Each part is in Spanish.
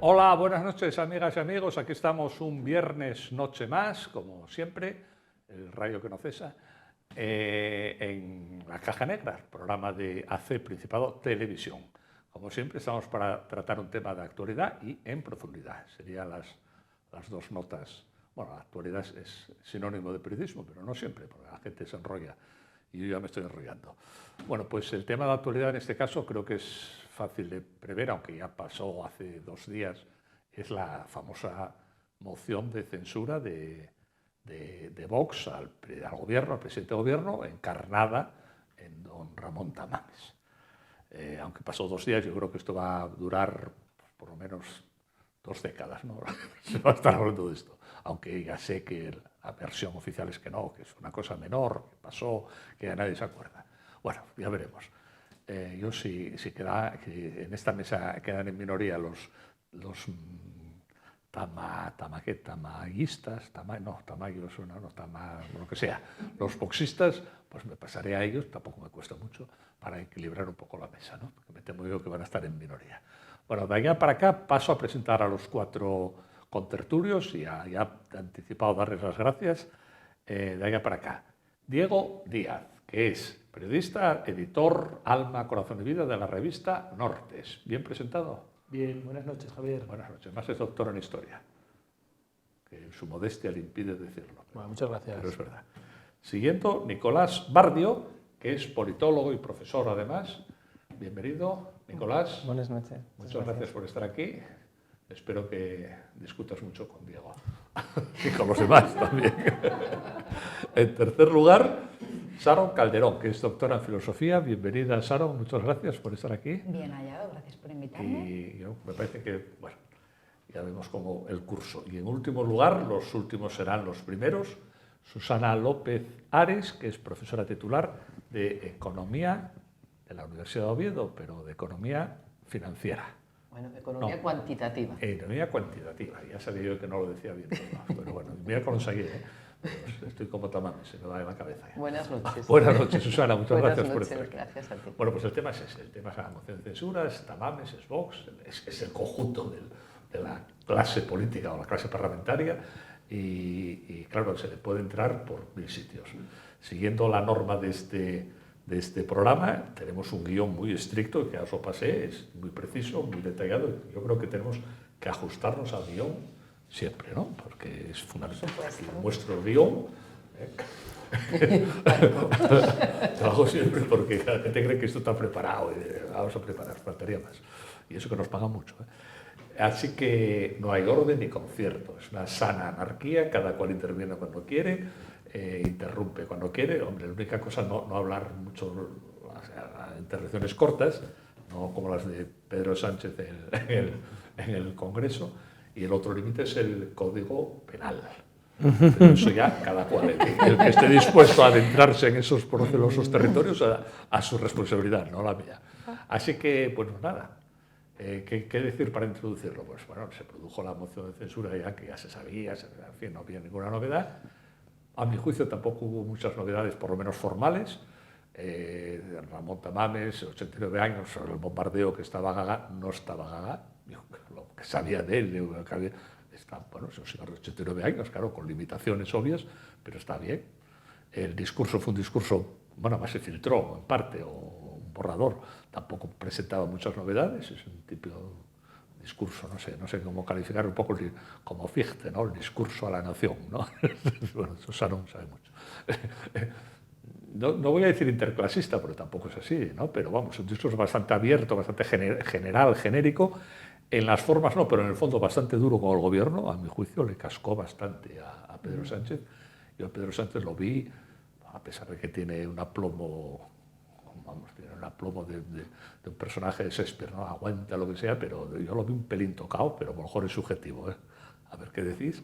Hola, buenas noches, amigas y amigos. Aquí estamos un viernes noche más, como siempre, el rayo que no cesa, en La Caja Negra, programa de AC Principado Televisión. Como siempre, estamos para tratar un tema de actualidad y en profundidad. Serían las dos notas. Bueno, la actualidad es sinónimo de periodismo, pero no siempre, porque la gente se enrolla y yo ya me estoy enrollando. Bueno, pues el tema de la actualidad en este caso creo que es fácil de prever, aunque ya pasó hace 2 días, es la famosa moción de censura de Vox al gobierno, al presidente del gobierno, encarnada en don Ramón Tamames. Aunque pasó 2 días, yo creo que esto va a durar pues, por lo menos 2 décadas, ¿no? Se va a estar hablando de esto. Aunque ya sé que la versión oficial es que no, que es una cosa menor, que pasó, que ya nadie se acuerda. Bueno, ya veremos. Yo si queda, que en esta mesa quedan en minoría los tamaguistas, tamayos, lo que sea, los boxistas, pues me pasaré a ellos, tampoco me cuesta mucho, para equilibrar un poco la mesa, ¿no? Porque me temo yo que van a estar en minoría. Bueno, de allá para acá paso a presentar a los 4 contertulios y ya he anticipado darles las gracias. De allá para acá, Diego Díaz, que es periodista, editor, alma, corazón y vida de la revista Nortes. ¿Bien presentado? Bien, buenas noches, Javier. Buenas noches. Más es doctor en historia, que su modestia le impide decirlo. Bueno, muchas gracias. Pero es verdad. Siguiendo, Nicolás Bardio, que es politólogo y profesor además. Bienvenido, Nicolás. Buenas noches. Muchas gracias por estar aquí. Espero que discutas mucho con Diego y con los demás también. En tercer lugar, Sharon Calderón, que es doctora en filosofía. Bienvenida, Sharon. Muchas gracias por estar aquí. Bien hallado, gracias por invitarme. Y yo, me parece que, bueno, ya vemos como el curso. Y en último lugar, los últimos serán los primeros, Susana López Ares, que es profesora titular de Economía de la Universidad de Oviedo, pero de Economía Financiera. Bueno, economía cuantitativa. Economía cuantitativa. Ya sabía yo que no lo decía bien, pero bueno, mira cómo lo seguí, ¿eh? Pues estoy como Tamames, se me va de la cabeza ya. Buenas noches. Buenas noches, Susana, muchas gracias por estar estar aquí. Gracias a ti. Bueno, pues el tema es ese, el tema es la moción de censura, es Tamames, es Vox, es el conjunto de la clase política o la clase parlamentaria y claro, se le puede entrar por 1000 sitios. Siguiendo la norma de este programa, tenemos un guión muy estricto, que ya os lo pasé, es muy preciso, muy detallado, y yo creo que tenemos que ajustarnos al guión siempre, ¿no? Porque es fundamental. Muestro el guión. Lo hago siempre porque la gente cree que esto está preparado y vamos a preparar, faltaría más. Y eso que nos pagan mucho, ¿eh? Así que no hay orden ni concierto, es una sana anarquía, cada cual interviene cuando quiere, interrumpe cuando quiere. Hombre, la única cosa no hablar mucho, o sea, intervenciones cortas, no como las de Pedro Sánchez en el Congreso, y el otro límite es el Código Penal. Pero eso ya cada cual, el que esté dispuesto a adentrarse en esos procelosos territorios a su responsabilidad, no la mía. Así que, pues nada, ¿qué decir para introducirlo? Pues bueno, se produjo la moción de censura ya que ya se sabía, en fin, no había ninguna novedad. A mi juicio tampoco hubo muchas novedades, por lo menos formales. Ramón Tamames, 89 años, sobre el bombardeo que estaba gaga, no estaba gaga, lo que sabía de él, bueno, es un señor de 89 años, claro, con limitaciones obvias, pero está bien. El discurso fue un discurso, bueno, más se filtró en parte, o un borrador, tampoco presentaba muchas novedades, es un tipo de discurso, no sé cómo calificar un poco, como Fichte, ¿no? El discurso a la nación, ¿no? Bueno, eso Sharon sabe mucho. No voy a decir interclasista, pero tampoco es así, ¿no? Pero vamos, un discurso bastante abierto, bastante general, genérico. En las formas no, pero en el fondo bastante duro con el gobierno. A mi juicio le cascó bastante a Pedro Sánchez. Yo a Pedro Sánchez lo vi, a pesar de que tiene un aplomo, de un personaje de Shakespeare, ¿no? Aguanta lo que sea, pero yo lo vi un pelín tocado, pero a lo mejor es subjetivo, ¿eh? A ver qué decís.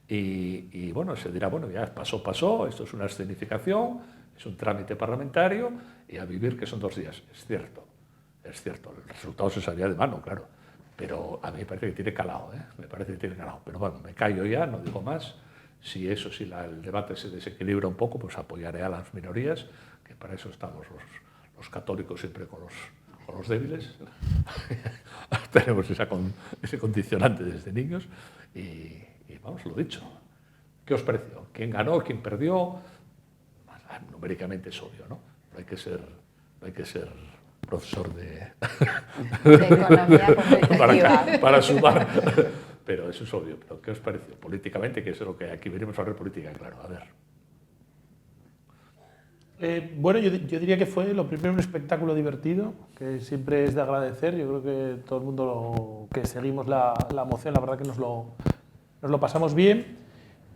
Y bueno, se dirá, bueno, ya pasó, esto es una escenificación, es un trámite parlamentario y a vivir que son 2 días. Es cierto, el resultado se sabía de mano, claro. Pero a mí me parece que tiene calado, ¿eh? Me parece que tiene calado. Pero bueno, me callo ya, no digo más. Si el debate se desequilibra un poco, pues apoyaré a las minorías, que para eso estamos los católicos siempre con los débiles. tenemos ese condicionante desde niños y vamos, lo dicho. ¿Qué os pareció? ¿Quién ganó? ¿Quién perdió? Numéricamente es obvio, ¿no? No hay que ser profesor de economía competitiva. para sumar, pero eso es obvio. ¿Pero qué os pareció? Políticamente, que es lo que aquí venimos a hablar política, claro, a ver. Bueno, yo diría que fue lo primero un espectáculo divertido, que siempre es de agradecer. Yo creo que todo el mundo que seguimos la moción, la verdad que nos lo pasamos bien.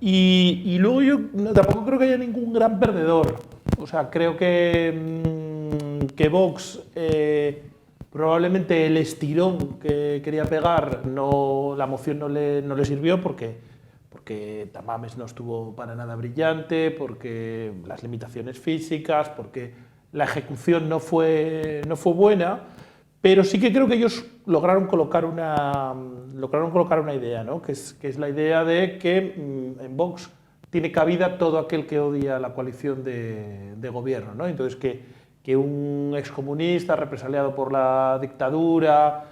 Y luego yo tampoco creo que haya ningún gran perdedor. O sea, creo que Vox probablemente el estirón que quería pegar, la moción no le sirvió porque Tamames no estuvo para nada brillante, porque las limitaciones físicas, porque la ejecución no fue buena, pero sí que creo que ellos lograron colocar una idea, ¿no? que es la idea de que en Vox tiene cabida todo aquel que odia la coalición de gobierno, ¿no? Entonces que un excomunista represaliado por la dictadura,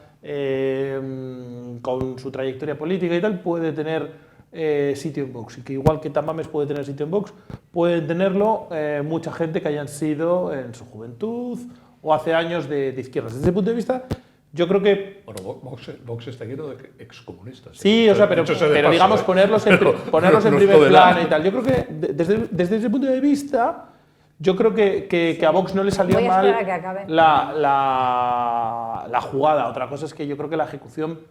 con su trayectoria política y tal, puede tener sitio en Vox, y que igual que Tamames puede tener sitio en Vox, pueden tenerlo mucha gente que hayan sido en su juventud o hace años de izquierdas. Desde ese punto de vista, yo creo que... Bueno, Vox está lleno de excomunistas. Sí, o sea, pero digamos ponerlos en primer plano y tal. Yo creo que desde ese punto de vista, yo creo que a Vox no le salió mal la jugada. Otra cosa es que yo creo que la ejecución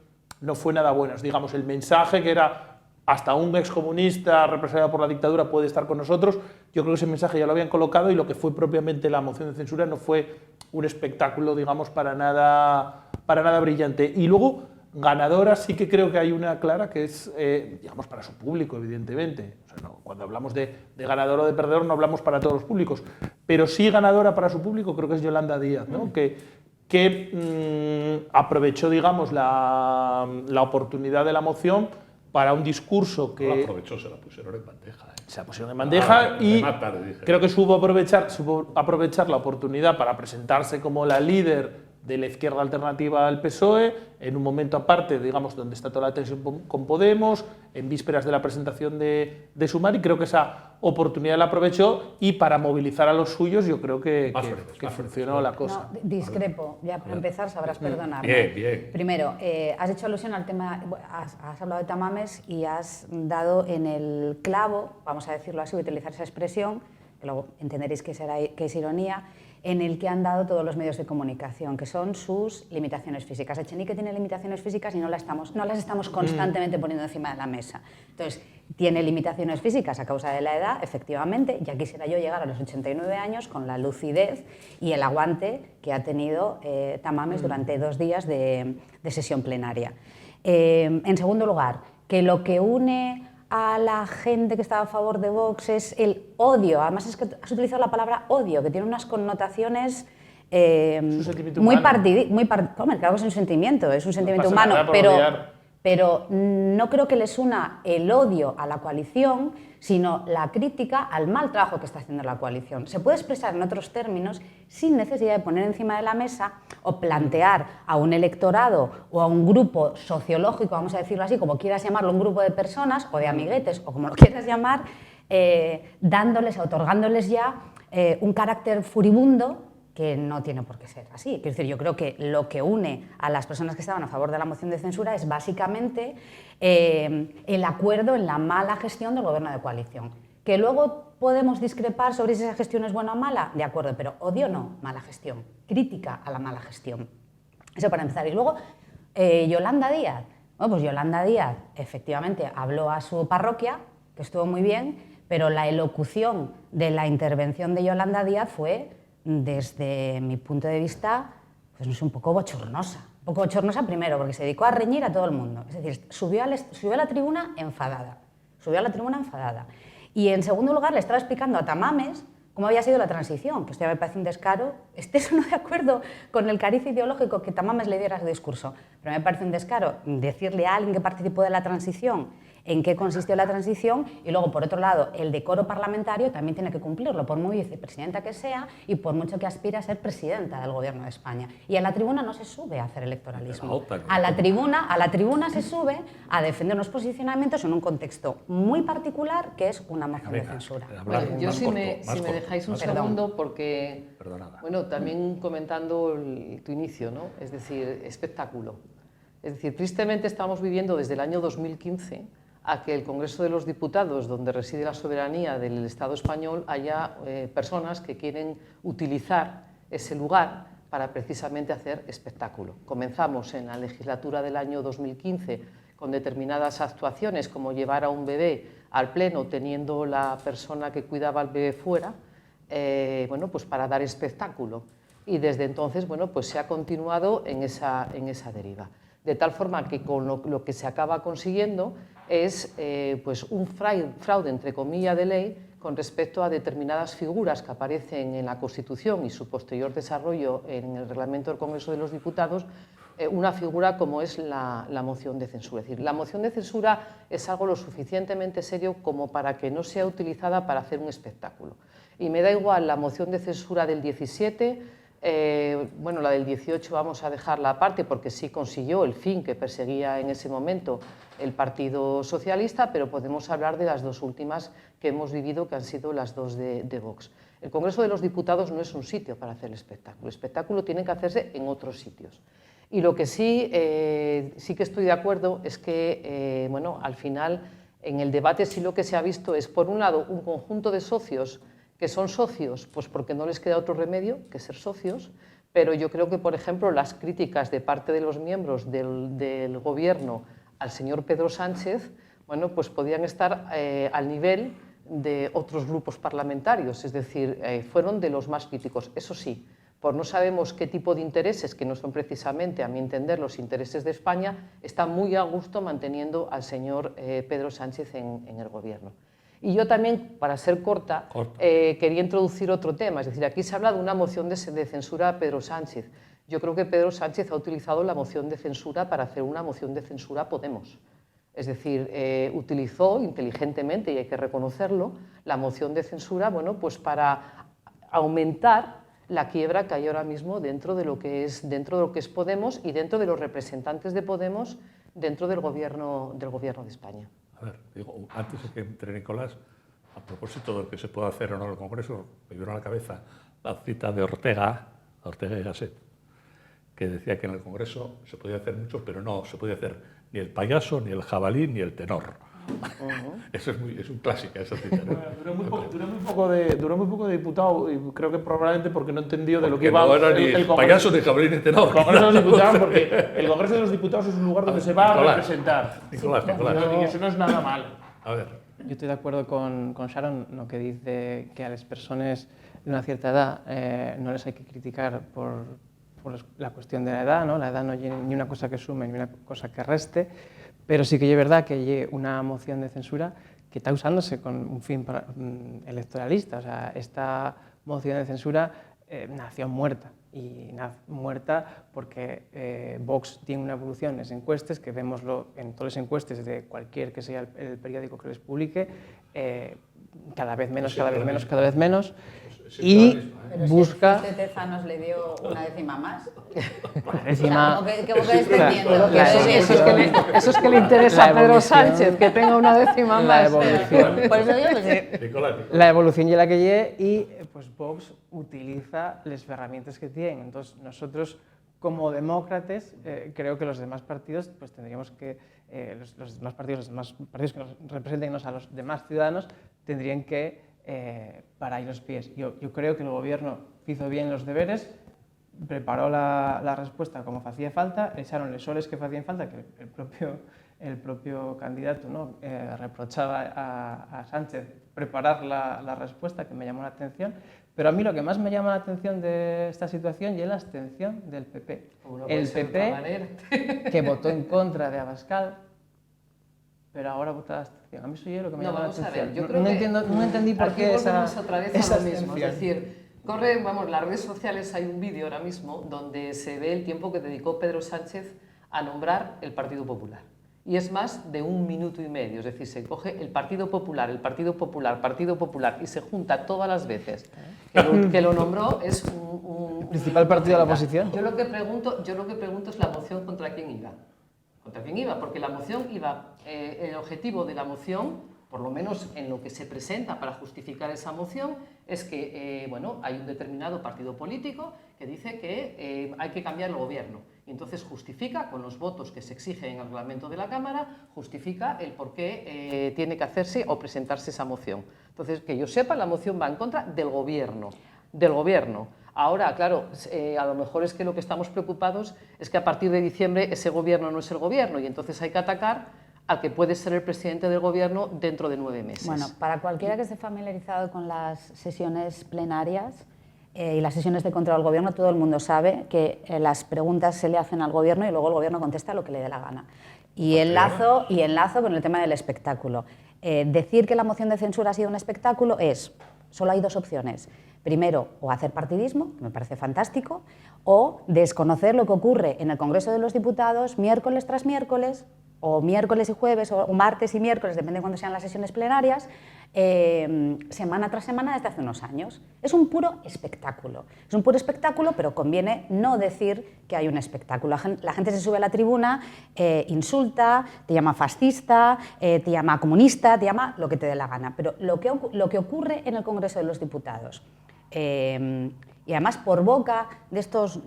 no fue nada buena. Digamos, el mensaje que era hasta un excomunista represaliado por la dictadura puede estar con nosotros, yo creo que ese mensaje ya lo habían colocado, y lo que fue propiamente la moción de censura no fue un espectáculo, digamos, para nada brillante. Y luego, ganadora, sí que creo que hay una clara que es, digamos, para su público, evidentemente. O sea, no, cuando hablamos de ganador o de perdedor no hablamos para todos los públicos, pero sí ganadora para su público creo que es Yolanda Díaz, ¿no? Que aprovechó, digamos, la oportunidad de la moción para un discurso que... No la aprovechó, se la pusieron en bandeja. Se la pusieron en bandeja creo que supo aprovechar la oportunidad para presentarse como la líder de la izquierda alternativa al PSOE, en un momento aparte, digamos, donde está toda la tensión con Podemos, en vísperas de la presentación de Sumar, y creo que esa oportunidad la aprovechó, y para movilizar a los suyos yo creo que funcionó la cosa. No, discrepo, ya para empezar sabrás perdonarme. Bien. Primero, has hecho alusión al tema, has hablado de Tamames y has dado en el clavo, vamos a decirlo así, utilizar esa expresión, que luego entenderéis que es ironía, en el que han dado todos los medios de comunicación, que son sus limitaciones físicas. Echenique tiene limitaciones físicas y no las estamos constantemente poniendo encima de la mesa. Entonces, tiene limitaciones físicas a causa de la edad, efectivamente. Ya quisiera yo llegar a los 89 años con la lucidez y el aguante que ha tenido Tamames durante 2 días de sesión plenaria. En segundo lugar, que lo que une a la gente que estaba a favor de Vox es el odio. Además es que has utilizado la palabra odio, que tiene unas connotaciones muy partidaristas. Claro que es un sentimiento humano, pero no creo que les una el odio a la coalición, sino la crítica al mal trabajo que está haciendo la coalición. Se puede expresar en otros términos sin necesidad de poner encima de la mesa o plantear a un electorado o a un grupo sociológico, vamos a decirlo así, como quieras llamarlo, un grupo de personas o de amiguetes o como lo quieras llamar, otorgándoles ya un carácter furibundo que no tiene por qué ser así. Quiero decir, yo creo que lo que une a las personas que estaban a favor de la moción de censura es básicamente el acuerdo en la mala gestión del gobierno de coalición. Que luego podemos discrepar sobre si esa gestión es buena o mala, de acuerdo, pero odio no, mala gestión, crítica a la mala gestión. Eso para empezar. Y luego, Yolanda Díaz. Bueno, pues Yolanda Díaz efectivamente habló a su parroquia, que estuvo muy bien, pero la elocución de la intervención de Yolanda Díaz fue, desde mi punto de vista, pues no sé, un poco bochornosa. Un poco bochornosa primero, porque se dedicó a reñir a todo el mundo. Es decir, subió a la tribuna enfadada. Y en segundo lugar le estaba explicando a Tamames cómo había sido la transición, que esto ya me parece un descaro, estés o no de acuerdo con el cariz ideológico que Tamames le diera a ese discurso, pero me parece un descaro decirle a alguien que participó de la transición en qué consistió la transición y luego, por otro lado, el decoro parlamentario también tiene que cumplirlo, por muy vicepresidenta que sea y por mucho que aspire a ser presidenta del Gobierno de España. Y a la tribuna no se sube a hacer electoralismo. A la tribuna se sube a defender unos posicionamientos en un contexto muy particular que es una moción de censura. Bueno, yo si me dejáis un segundo, porque, bueno, también comentando tu inicio, ¿no? Es decir, espectáculo. Es decir, tristemente estamos viviendo desde el año 2015 a que el Congreso de los Diputados, donde reside la soberanía del Estado español, haya personas que quieren utilizar ese lugar para precisamente hacer espectáculo. Comenzamos en la legislatura del año 2015 con determinadas actuaciones, como llevar a un bebé al pleno teniendo la persona que cuidaba al bebé fuera, bueno, pues para dar espectáculo. Y desde entonces, bueno, pues se ha continuado en esa deriva. De tal forma que con lo que se acaba consiguiendo es pues un fraude, entre comillas, de ley con respecto a determinadas figuras que aparecen en la Constitución y su posterior desarrollo en el reglamento del Congreso de los Diputados, una figura como es la moción de censura. Es decir, la moción de censura es algo lo suficientemente serio como para que no sea utilizada para hacer un espectáculo. Y me da igual la moción de censura del 17, bueno, la del 18 vamos a dejarla aparte porque sí consiguió el fin que perseguía en ese momento el Partido Socialista, pero podemos hablar de las dos últimas que hemos vivido, que han sido las dos de Vox. El Congreso de los Diputados no es un sitio para hacer el espectáculo. El espectáculo tiene que hacerse en otros sitios. Y lo que sí que estoy de acuerdo es que, bueno, al final, en el debate sí lo que se ha visto es, por un lado, un conjunto de socios que son socios, pues porque no les queda otro remedio que ser socios, pero yo creo que, por ejemplo, las críticas de parte de los miembros del Gobierno al señor Pedro Sánchez, bueno, pues podían estar al nivel de otros grupos parlamentarios, es decir, fueron de los más críticos. Eso sí, por no sabemos qué tipo de intereses, que no son precisamente, a mi entender, los intereses de España, están muy a gusto manteniendo al señor Pedro Sánchez en el Gobierno. Y yo también, para ser corta, quería introducir otro tema. Es decir, aquí se habla de una moción de censura a Pedro Sánchez. Yo creo que Pedro Sánchez ha utilizado la moción de censura para hacer una moción de censura a Podemos. Es decir, utilizó inteligentemente, y hay que reconocerlo, la moción de censura, bueno, pues para aumentar la quiebra que hay ahora mismo dentro de lo que es Podemos y dentro de los representantes de Podemos dentro del Gobierno de España. A ver, digo, antes de que entre Nicolás, a propósito de lo que se puede hacer o no en el Congreso, me vino a la cabeza la cita de Ortega y Gasset, que decía que en el Congreso se podía hacer mucho, pero no se podía hacer ni el payaso, ni el jabalí, ni el tenor. Eso es un clásico, esa cita, ¿no? Duró muy poco de diputado y creo que probablemente porque no entendió de lo que iba no era ni el payaso, ni el jabalí, ni el tenor. El Congreso de los Diputados, porque el Congreso de los Diputados es un lugar donde se va a representar. Nicolás. Y eso no es nada malo. A ver. Yo estoy de acuerdo con Sharon, lo que dice que a las personas de una cierta edad no les hay que criticar por la cuestión de la edad, ¿no? La edad no es ni una cosa que sume ni una cosa que reste, pero sí que es verdad que hay una moción de censura que está usándose con un fin electoralista. O sea, esta moción de censura nació muerta, y nace muerta porque Vox tiene una evolución en las encuestas, que vemoslo en todas las encuestas de cualquier que sea el periódico que les publique, cada vez menos, y busca... Si Tezanos le dio una décima más. Una décima... O sea, ¿qué entendiendo? Eso es que le interesa a Pedro Sánchez, que tenga una décima más. La evolución. Por eso yo no sé. Nicolás. La evolución y la que llegue, y pues Vox utiliza las herramientas que tiene. Entonces nosotros, como demócratas, creo que los demás partidos pues tendríamos que, los demás partidos que nos representen a los demás ciudadanos, tendrían que parar los pies. Yo creo que el gobierno hizo bien los deberes, preparó la respuesta como hacía falta, echaron los soles que hacían falta, que el propio candidato, ¿no? Reprochaba a Sánchez preparar la respuesta, que me llamó la atención. Pero a mí lo que más me llama la atención de esta situación es la abstención del PP. El PP, que votó en contra de Abascal, pero ahora vota la abstención. A mí eso es lo que me llama la vamos a atención. ver, yo creo que No entendí por qué volvemos otra vez a lo mismo, abstención. es decir, las redes sociales hay un vídeo ahora mismo donde se ve el tiempo que dedicó Pedro Sánchez a nombrar el Partido Popular. Y es más de 1 minuto y medio, es decir, se coge el Partido Popular, Partido Popular, y se junta todas las veces que lo nombró, es un ¿Principal partido de la oposición? Yo lo que pregunto es la moción contra quién iba. ¿Contra quién iba? Porque la moción iba, el objetivo de la moción, por lo menos en lo que se presenta para justificar esa moción, es que hay un determinado partido político que dice que hay que cambiar el gobierno. Y entonces justifica, con los votos que se exigen en el reglamento de la Cámara, justifica el por qué tiene que hacerse o presentarse esa moción. Entonces, que yo sepa, la moción va en contra del gobierno. Ahora, claro, a lo mejor es que lo que estamos preocupados es que a partir de diciembre ese gobierno no es el gobierno y entonces hay que atacar al que puede ser el presidente del gobierno dentro de 9 meses. Bueno, para cualquiera que esté familiarizado con las sesiones plenarias y las sesiones de control al gobierno, todo el mundo sabe que las preguntas se le hacen al gobierno y luego el gobierno contesta lo que le dé la gana. Y enlazo con el tema del espectáculo. Decir que la moción de censura ha sido un espectáculo solo hay 2 opciones. Primero, o hacer partidismo, que me parece fantástico, o desconocer lo que ocurre en el Congreso de los Diputados miércoles tras miércoles, o miércoles y jueves, o martes y miércoles, depende de cuándo sean las sesiones plenarias, semana tras semana desde hace unos años. Es un puro espectáculo. Es un puro espectáculo, pero conviene no decir que hay un espectáculo. La gente se sube a la tribuna, insulta, te llama fascista, te llama comunista, te llama lo que te dé la gana. Pero lo que ocurre en el Congreso de los Diputados, y además por boca de estos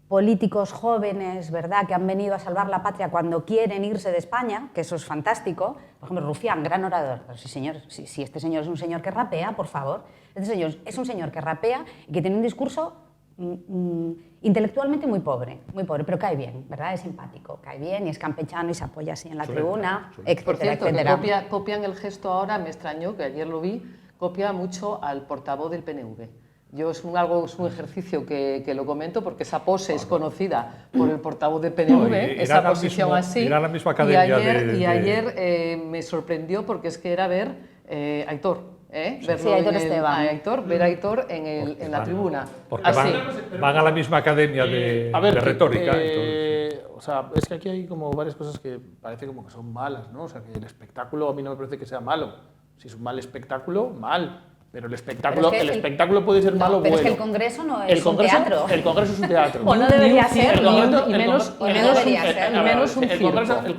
políticos jóvenes, ¿verdad?, que han venido a salvar la patria cuando quieren irse de España, que eso es fantástico. Por ejemplo, Rufián, gran orador. Pero sí, señor, si este señor es un señor que rapea, por favor. Este señor es un señor que rapea y que tiene un discurso intelectualmente muy pobre, pero cae bien, ¿verdad? Es simpático, cae bien y es campechano y se apoya así en la tribuna, etcétera, Por cierto, etcétera. copian el gesto ahora, me extrañó, que ayer lo vi, copia mucho al portavoz del PNV. Yo es un ejercicio que lo comento porque esa pose es conocida por el portavoz del PNV, esa posición así. Era la misma academia y ayer me sorprendió porque es que era ver a Aitor. Ver a Aitor en la tribuna. Porque van a la misma academia de retórica. O sea, es que aquí hay como varias cosas que parece como que son malas, ¿no? O sea, que el espectáculo a mí no me parece que sea malo. Si es un mal espectáculo, mal. Pero el espectáculo puede ser malo o bueno. Pero es que el Congreso no es un teatro. El Congreso es un teatro. O no debería ser. Y menos un circo. El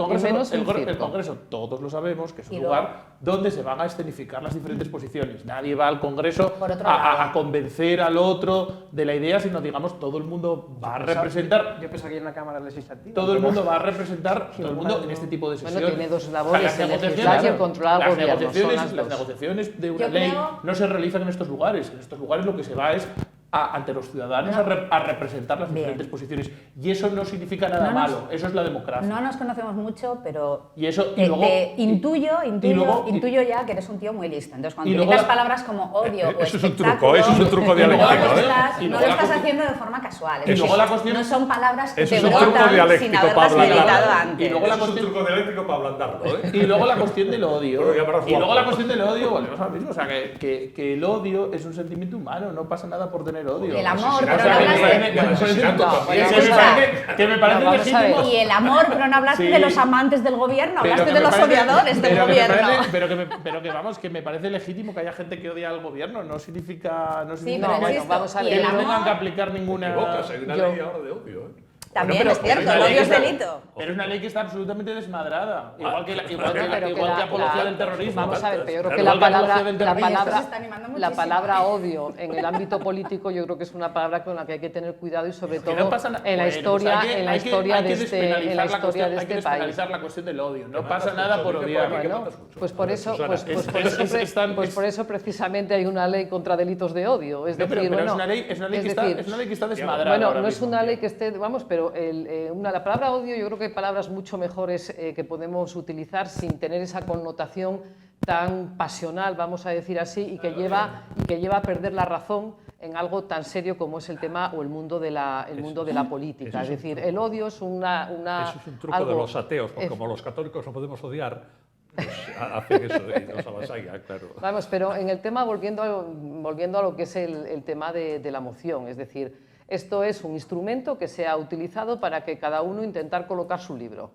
Congreso, todos lo sabemos, que es un lugar donde se van a escenificar las diferentes posiciones. Nadie va al Congreso a convencer al otro de la idea, sino, digamos, todo el mundo va a representar... Yo pensaba que hay una Cámara Legislativa. Todo el mundo va a representar, todo el mundo en este tipo de sesiones. Bueno, tiene 2 labores, el legislar y el controlar al gobierno. Las negociaciones de una ley no se realizan en estos lugares. En estos lugares lo que se va es ante los ciudadanos a representar las diferentes posiciones. Y eso no significa nada malo, eso es la democracia. No nos conocemos mucho, pero intuyo ya que eres un tío muy listo. Entonces, cuando utilizas palabras como odio o eso es un truco dialéctico. No lo estás haciendo de forma casual. No son palabras que te brotan sin haberlas meditado antes. Y luego es un truco dialéctico para ablandarlo. Y luego la cuestión del odio. Volvemos a lo mismo. O sea, que el odio es un sentimiento humano, no pasa nada por tener odio. El amor, pero no hablaste que me parece legítimo. Y el amor, pero no hablaste de los amantes del gobierno, hablaste de los odiadores del gobierno. Pero que me parece legítimo que haya gente que odia al gobierno, no significa que no tengan que aplicar ninguna... Hay una ley ahora de odio, También es cierto, el odio es delito. Pero es una ley que está absolutamente desmadrada, igual que apología del terrorismo. Vamos a ver, pero yo creo que la palabra odio en el ámbito político yo creo que es una palabra con la que hay que tener cuidado y sobre todo en la historia de este país. Analizar la cuestión del odio, no pasa nada por odiar. Pues por eso precisamente hay una ley contra delitos de odio. Es decir, es una ley que está desmadrada. Bueno, no es una ley que esté, pero la palabra odio yo creo que hay palabras mucho mejores que podemos utilizar sin tener esa connotación tan pasional, vamos a decir así, y que lleva a perder la razón en algo tan serio como es el tema o el mundo de la política. Es decir, el odio es eso es un truco de los ateos, porque como los católicos no podemos odiar, pues hacen eso y nos avasallan, claro. Vamos, pero en el tema, volviendo a lo que es el tema de la moción, es decir, esto es un instrumento que se ha utilizado para que cada uno intentar colocar su libro.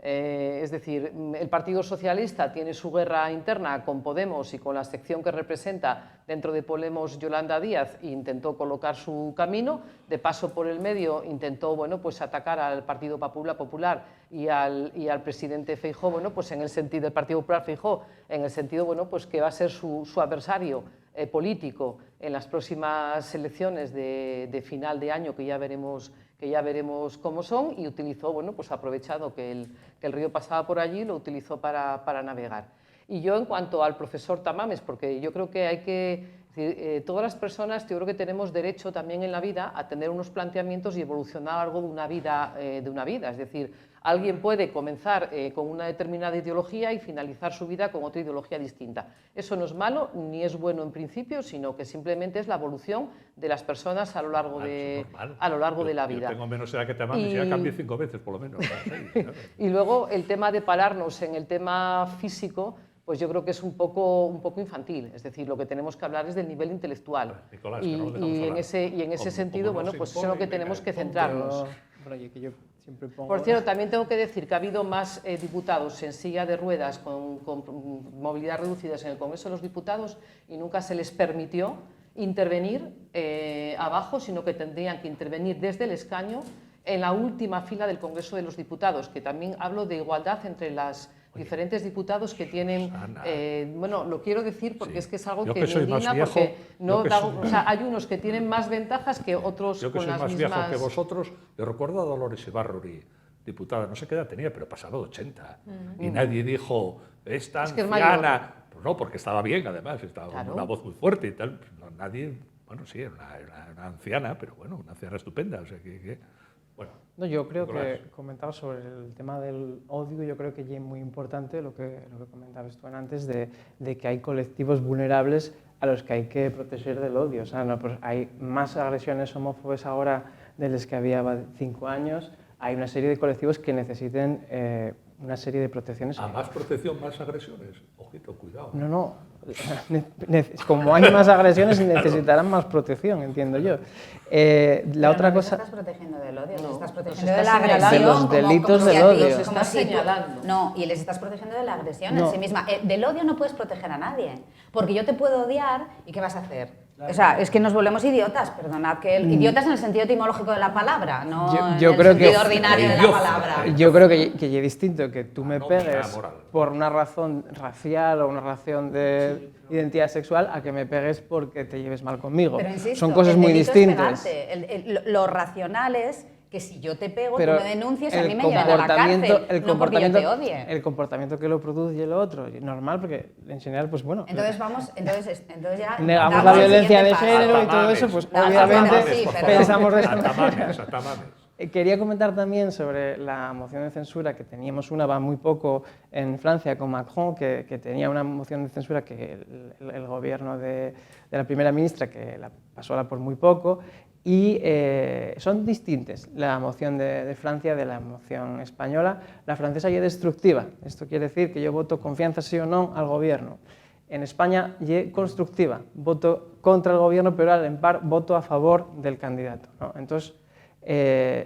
Es decir, el Partido Socialista tiene su guerra interna con Podemos y con la sección que representa dentro de Podemos Yolanda Díaz e intentó colocar su camino. De paso por el medio intentó pues atacar al Partido Popular y al presidente Feijóo, pues en el sentido del Partido Popular Feijóo, en el sentido pues que va a ser su adversario político en las próximas elecciones de final de año, que ya veremos cómo son, y utilizó, pues aprovechado que el río pasaba por allí, lo utilizó para navegar. Y yo, en cuanto al profesor Tamames, porque yo creo que hay que, todas las personas, yo creo que tenemos derecho también en la vida a tener unos planteamientos y evolucionar algo de una vida, es decir, alguien puede comenzar con una determinada ideología y finalizar su vida con otra ideología distinta. Eso no es malo ni es bueno en principio, sino que simplemente es la evolución de las personas a lo largo de la vida. Yo tengo menos edad que Tamames, ya cambié 5 veces por lo menos. Y luego el tema de pararnos en el tema físico, pues yo creo que es un poco infantil. Es decir, lo que tenemos que hablar es del nivel intelectual. Nicolás, y en ese sentido, pues eso es lo que tenemos que centrarnos. Por cierto, también tengo que decir que ha habido más diputados en silla de ruedas con movilidad reducidas en el Congreso de los Diputados y nunca se les permitió intervenir abajo, sino que tendrían que intervenir desde el escaño en la última fila del Congreso de los Diputados, que también hablo de igualdad entre las diferentes diputados que tienen... lo quiero decir porque es que es algo que me indigna, porque hay unos que tienen más ventajas que otros con las mismas... Yo que soy más viejo que vosotros, yo recuerdo a Dolores Ibarruri, diputada, no sé qué edad tenía, pero pasaba de 80. Y nadie dijo, esta anciana... Pues no, porque estaba bien, además, estaba con una voz muy fuerte y tal. No, nadie... Bueno, sí, era una anciana, pero bueno, una anciana estupenda, o sea que bueno, no, yo creo que comentaba sobre el tema del odio, yo creo que es muy importante lo que comentabas tú antes de que hay colectivos vulnerables a los que hay que proteger del odio. O sea, no, pues hay más agresiones homófobas ahora de las que había 5 años, hay una serie de colectivos que necesiten una serie de protecciones. ¿A más protección, más agresiones? Ojito, cuidado. No. Como hay más agresiones, necesitarán más protección, entiendo yo. La otra cosa... No estás protegiendo del odio, no, estás protegiendo de la agresión. De los delitos del odio. Los estás señalando. No, y les estás protegiendo de la agresión en sí misma. Del odio no puedes proteger a nadie, porque yo te puedo odiar y ¿qué vas a hacer? O sea, es que nos volvemos idiotas, perdonad, idiotas en el sentido etimológico de la palabra, no yo en el sentido ordinario de la palabra. Yo creo que es distinto que tú me pegues por una razón racial o una razón de identidad sexual a que me pegues porque te lleves mal conmigo. Pero insisto, son cosas muy distintas. Lo racional es que si yo te pego, pero tú me denuncias y a mí me llevan a la cárcel, no porque yo te odie. El comportamiento que lo produce el otro, normal, porque en general, pues bueno... Entonces ya... Negamos la violencia de género y todo eso, pues obviamente pensamos de esta manera. Quería comentar también sobre la moción de censura, que teníamos una, va muy poco en Francia con Macron, que tenía una moción de censura que el gobierno de la primera ministra, que la pasó por muy poco, y son distintas la moción de Francia de la moción española. La francesa ya es destructiva, esto quiere decir que yo voto confianza sí o no al gobierno. En España ya es constructiva, voto contra el gobierno, pero al par voto a favor del candidato, ¿no? Entonces,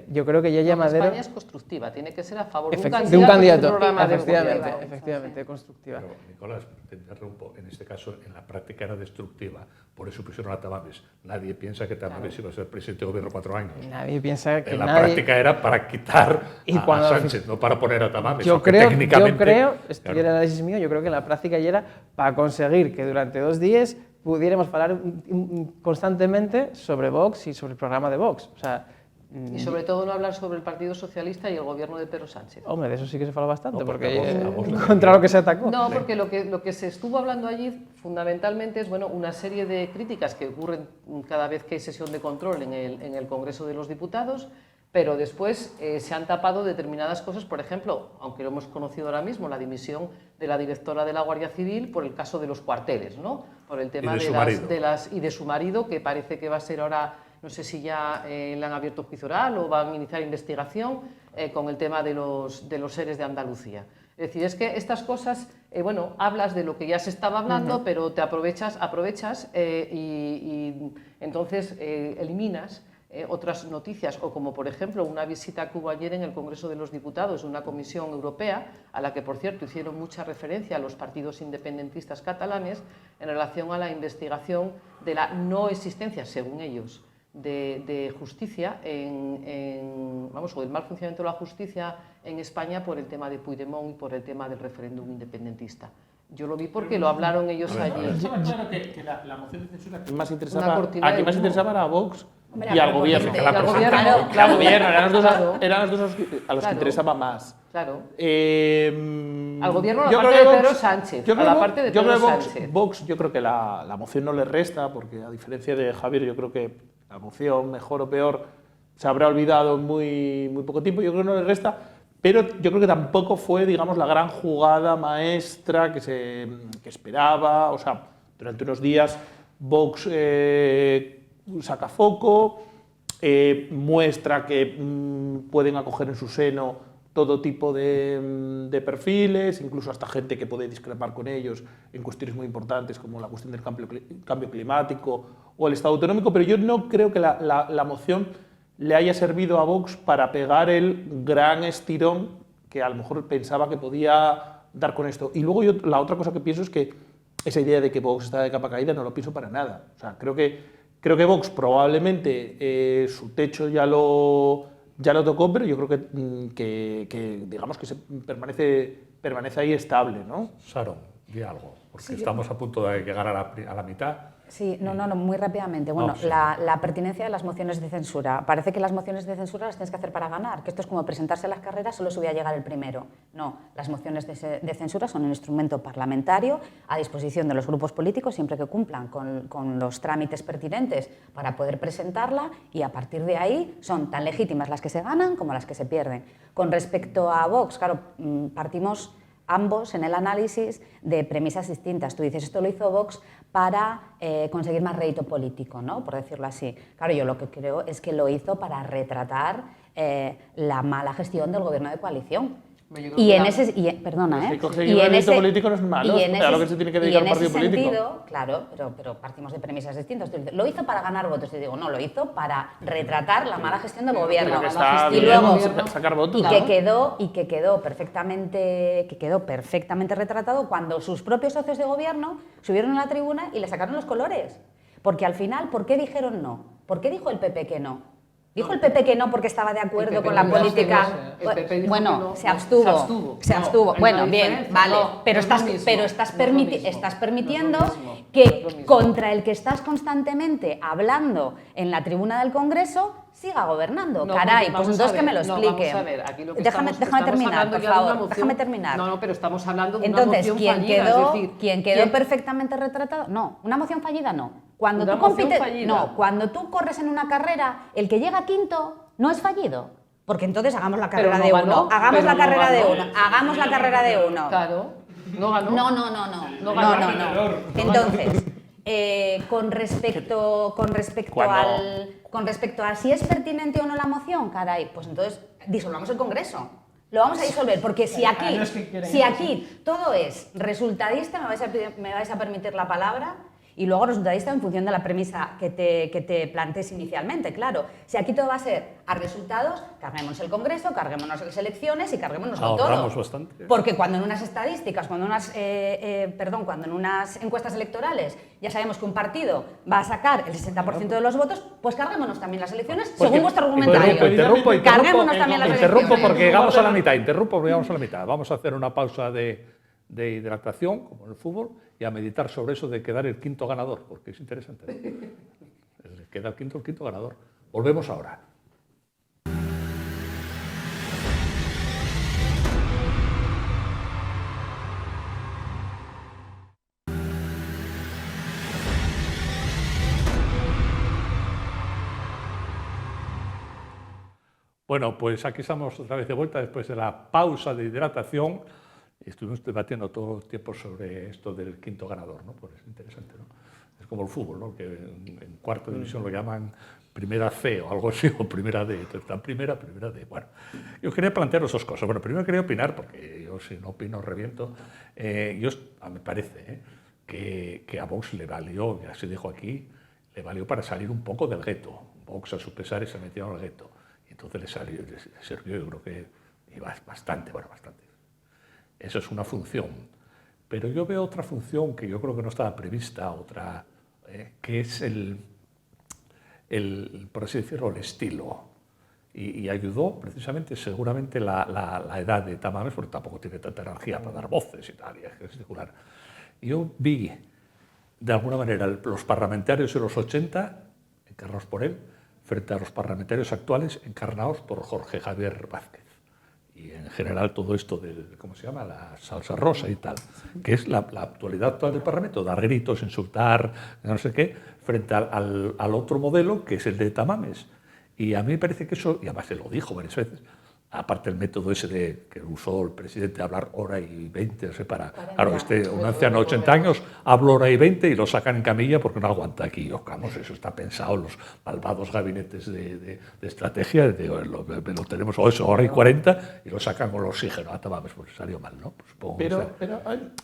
yo creo que ya Madero... España es constructiva, tiene que ser a favor de un candidato. Efectivamente, constructiva. Pero, Nicolás, te interrumpo, en este caso en la práctica era destructiva, por eso pusieron a Tamames. Nadie piensa que Tamames iba a ser presidente de gobierno 4 años. Nadie piensa que en la práctica era para quitar a Sánchez, no para poner a Tamames. Yo creo, esto ya era el análisis mío, yo creo que en la práctica ya era para conseguir que durante 2 días pudiéramos hablar constantemente sobre Vox y sobre el programa de Vox. O sea, y sobre todo no hablar sobre el Partido Socialista y el gobierno de Pedro Sánchez. Hombre, de eso sí que se fala bastante, porque contra lo que se atacó. No, porque lo que se estuvo hablando allí fundamentalmente es una serie de críticas que ocurren cada vez que hay sesión de control en el Congreso de los Diputados, pero después se han tapado determinadas cosas, por ejemplo, aunque lo hemos conocido ahora mismo, la dimisión de la directora de la Guardia Civil por el caso de los cuarteles, ¿no? por el tema de su marido, que parece que va a ser ahora, no sé si ya le han abierto juicio oral o van a iniciar investigación con el tema de los seres de Andalucía. Es decir, es que estas cosas, bueno, hablas de lo que ya se estaba hablando, pero te aprovechas y entonces eliminas otras noticias, o como por ejemplo una visita que hubo ayer en el Congreso de los Diputados de una comisión europea, a la que por cierto hicieron mucha referencia a los partidos independentistas catalanes en relación a la investigación de la no existencia, según ellos, de justicia, o del mal funcionamiento de la justicia en España por el tema de Puigdemont y por el tema del referéndum independentista. Yo lo vi porque lo hablaron ellos allí. Estaba claro que la moción de censura que más interesaba era a Vox y al gobierno. Al gobierno, eran los dos a los que interesaba más. Claro. Al gobierno a la parte de Pedro Sánchez. A la parte de Pedro Sánchez. Vox, yo creo que la moción no le resta, porque a diferencia de Javier, yo creo que la moción, mejor o peor, se habrá olvidado en muy poco tiempo. Yo creo que no le resta. Pero yo creo que tampoco fue, digamos, la gran jugada maestra que esperaba. O sea, durante unos días Vox saca foco, muestra que pueden acoger en su seno todo tipo de perfiles, incluso hasta gente que puede discrepar con ellos en cuestiones muy importantes como la cuestión del cambio climático o el Estado autonómico, pero yo no creo que la moción le haya servido a Vox para pegar el gran estirón que a lo mejor pensaba que podía dar con esto. Y luego la otra cosa que pienso es que esa idea de que Vox está de capa caída no lo pienso para nada. O sea, creo que Vox probablemente su techo ya lo tocó, pero yo creo que digamos que permanece ahí estable, ¿no? Sharon, di algo, porque estamos a punto de llegar a la mitad. Sí, no, muy rápidamente. Bueno, sí. la pertinencia de las mociones de censura. Parece que las mociones de censura las tienes que hacer para ganar, que esto es como presentarse a las carreras, solo se voy a llegar el primero. No, las mociones de censura son un instrumento parlamentario a disposición de los grupos políticos siempre que cumplan con los trámites pertinentes para poder presentarla, y a partir de ahí son tan legítimas las que se ganan como las que se pierden. Con respecto a Vox, claro, partimos ambos en el análisis de premisas distintas. Tú dices, esto lo hizo Vox para conseguir más rédito político, ¿no? Por decirlo así. Claro, yo lo que creo es que lo hizo para retratar la mala gestión del gobierno de coalición. Y en ese político no es malo, claro que se tiene que dedicar a un partido político. Sentido, claro, pero partimos de premisas distintas. Tú dices, lo hizo para ganar votos. Yo digo, no, lo hizo para retratar la mala gestión del gobierno. Y luego sacar votos. Y que quedó perfectamente retratado cuando sus propios socios de gobierno subieron a la tribuna y le sacaron los colores. Porque al final, ¿por qué dijeron no? ¿Por qué dijo el PP que no? ¿Dijo el PP que no porque estaba de acuerdo con la política? Bueno, se abstuvo. Bueno, bien, vale. Pero estás permitiendo que contra el que estás constantemente hablando en la tribuna del Congreso siga gobernando. No, caray, pues entonces que me lo explique. Vamos a ver, aquí lo que déjame terminar, por favor. Déjame terminar. No, pero estamos hablando de una moción fallida. Entonces, ¿quién quedó perfectamente retratado? No, una moción fallida no. Cuando tú corres en una carrera, el que llega quinto no es fallido. Porque entonces hagamos la carrera de uno. Hagamos la carrera de uno. Claro. No ganó. No. Entonces, con respecto a si es pertinente o no la moción, caray, pues entonces disolvamos el Congreso. Lo vamos a disolver, porque si aquí todo es resultadista, me vais a permitir la palabra, y luego resultadista en función de la premisa que te plantees inicialmente, claro. Si aquí todo va a ser a resultados, carguémonos el Congreso, carguémonos las elecciones y carguémonos todo. Ahorramos bastante. Porque cuando en unas estadísticas, cuando en unas encuestas electorales ya sabemos que un partido va a sacar el 60% de los votos, pues carguémonos también las elecciones según vuestro argumentario. Interrumpo también las elecciones. Porque llegamos a la mitad. Vamos a hacer una pausa de hidratación, como en el fútbol, y a meditar sobre eso de quedar el quinto ganador, porque es interesante. Queda el quinto ganador. Volvemos ahora. Bueno, pues aquí estamos otra vez de vuelta después de la pausa de hidratación. estuvimos debatiendo todo el tiempo sobre esto del quinto ganador, ¿no? Pues es interesante, ¿no? Es como el fútbol, ¿no? Que en cuarta división lo llaman primera C o algo así, o primera D. Entonces están primera D. Bueno, yo quería plantear dos cosas. Bueno, primero quería opinar, porque yo si no opino reviento. Me parece que a Vox le valió, ya se dijo aquí, le valió para salir un poco del gueto. Vox a su pesar se metió en el gueto. Y entonces le sirvió, yo creo que bastante. Eso es una función. Pero yo veo otra función que yo creo que no estaba prevista, que es por así decirlo, el estilo. Y ayudó precisamente, seguramente, la edad de Tamames, porque tampoco tiene tanta energía para dar voces y tal, y gesticular. Yo vi, de alguna manera, los parlamentarios de los 80, encarnados por él, frente a los parlamentarios actuales, encarnados por Jorge Javier Vázquez. Y en general todo esto ¿cómo se llama? La salsa rosa y tal, que es la actualidad actual del Parlamento, dar gritos, insultar, no sé qué, frente al otro modelo que es el de Tamames. Y a mí me parece que eso, y además se lo dijo varias veces, aparte el método ese que usó el presidente de hablar hora y 20, no sé, claro, un anciano de 80 años habla hora y 20 y lo sacan en camilla porque no aguanta aquí. Vamos, eso está pensado en los malvados gabinetes de estrategia, lo tenemos hora y 40 y lo sacan con el oxígeno. Tamames, pues salió mal, ¿no? Pues supongo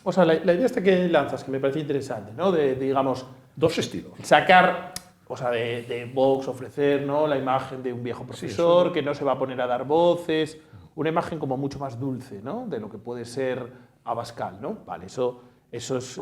o sea, la idea esta que lanzas, que me parece interesante, ¿no? Digamos, dos estilos. Sacar, o sea, de Vox ofrecer, ¿no?, la imagen de un viejo profesor que no se va a poner a dar voces, una imagen como mucho más dulce, ¿no?, de lo que puede ser Abascal, ¿no? Vale, eso es...